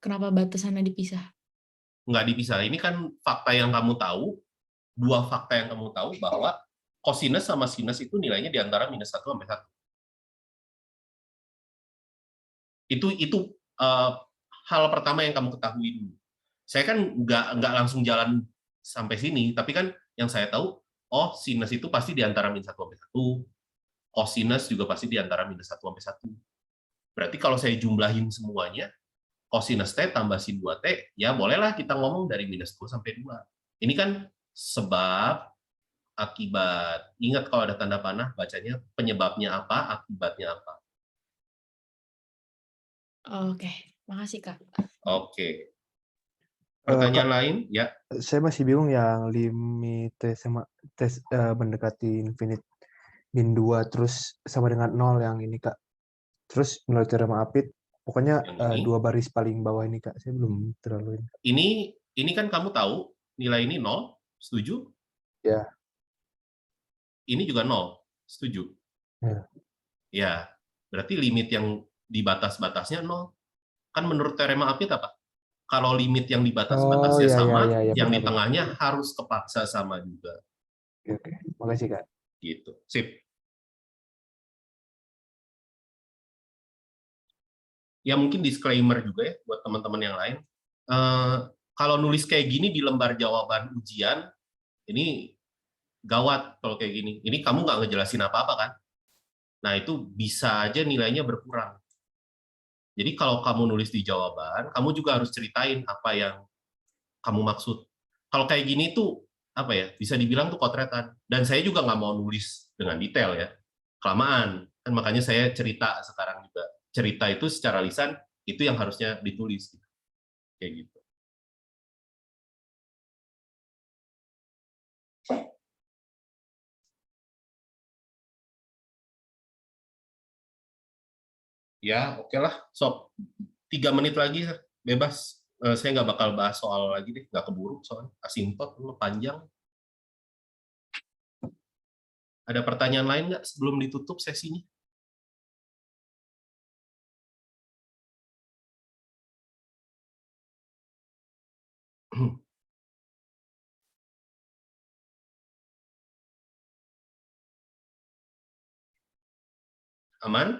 C: Kenapa batasannya dipisah?
A: Nggak dipisah. Ini kan fakta yang kamu tahu, dua fakta yang kamu tahu bahwa kosinus sama sinus itu nilainya di antara -1 sampai 1. Itu hal pertama yang kamu ketahui dulu. Saya kan nggak langsung jalan sampai sini, tapi kan yang saya tahu, oh sinus itu pasti di antara -1 sampai 1, kosinus juga pasti di antara -1 sampai 1. Berarti kalau saya jumlahin semuanya, kosinus T tambah sin 2T, ya bolehlah kita ngomong dari -2 sampai 2. Ini kan sebab, akibat. Ingat kalau ada tanda panah, bacanya penyebabnya apa, akibatnya apa.
J: Oke, makasih Kak.
A: Oke. Pertanyaan lain? Ya.
B: Saya masih bingung yang limit T sama mendekati infinite min 2 terus sama dengan 0 yang ini Kak. Terus menurut teorema Apit, pokoknya dua baris paling bawah ini Kak. Saya belum terlalu
A: ini. Ini kan kamu tahu nilai ini 0, setuju?
B: Ya.
A: Ini juga 0, setuju?
B: Ya.
A: Ya, berarti limit yang di batas-batasnya 0. Kan menurut teorema Apit apa? Kalau limit yang di batas-batasnya sama, yang di tengahnya harus kepaksa sama juga.
B: Oke. Makasih Kak.
A: Gitu. Sip. Ya mungkin disclaimer juga ya buat teman-teman yang lain. Kalau nulis kayak gini di lembar jawaban ujian, ini gawat kalau kayak gini. Ini kamu nggak ngejelasin apa-apa kan? Nah itu bisa aja nilainya berkurang. Jadi kalau kamu nulis di jawaban, kamu juga harus ceritain apa yang kamu maksud. Kalau kayak gini tuh apa ya? Bisa dibilang tuh kotretan. Dan saya juga nggak mau nulis dengan detail ya, kelamaan. Kan makanya saya cerita sekarang juga. Cerita itu secara lisan itu yang harusnya ditulis. Kayak gitu. Ya, oke lah. Sob, 3 menit lagi bebas. Saya nggak bakal bahas soal lagi deh, nggak keburu soalnya. Asintot, panjang. Ada pertanyaan lain nggak sebelum ditutup sesinya? Aman?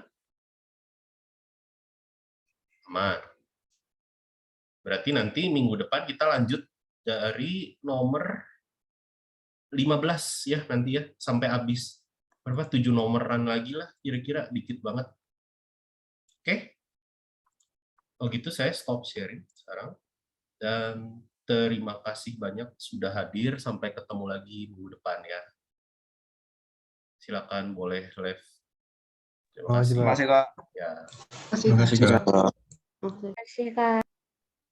A: Aman. Berarti nanti minggu depan kita lanjut dari nomor 15 ya nanti ya, sampai habis. Berapa? 7 nomoran lagi lah, kira-kira dikit banget. Oke? Oh gitu, saya stop sharing sekarang. Dan terima kasih banyak sudah hadir. Sampai ketemu lagi minggu depan ya. Silakan boleh live. Terima kasih.
E: Terima kasih Kak.
A: Ya.
E: Terima kasih Kak.
G: Terima kasih Kak.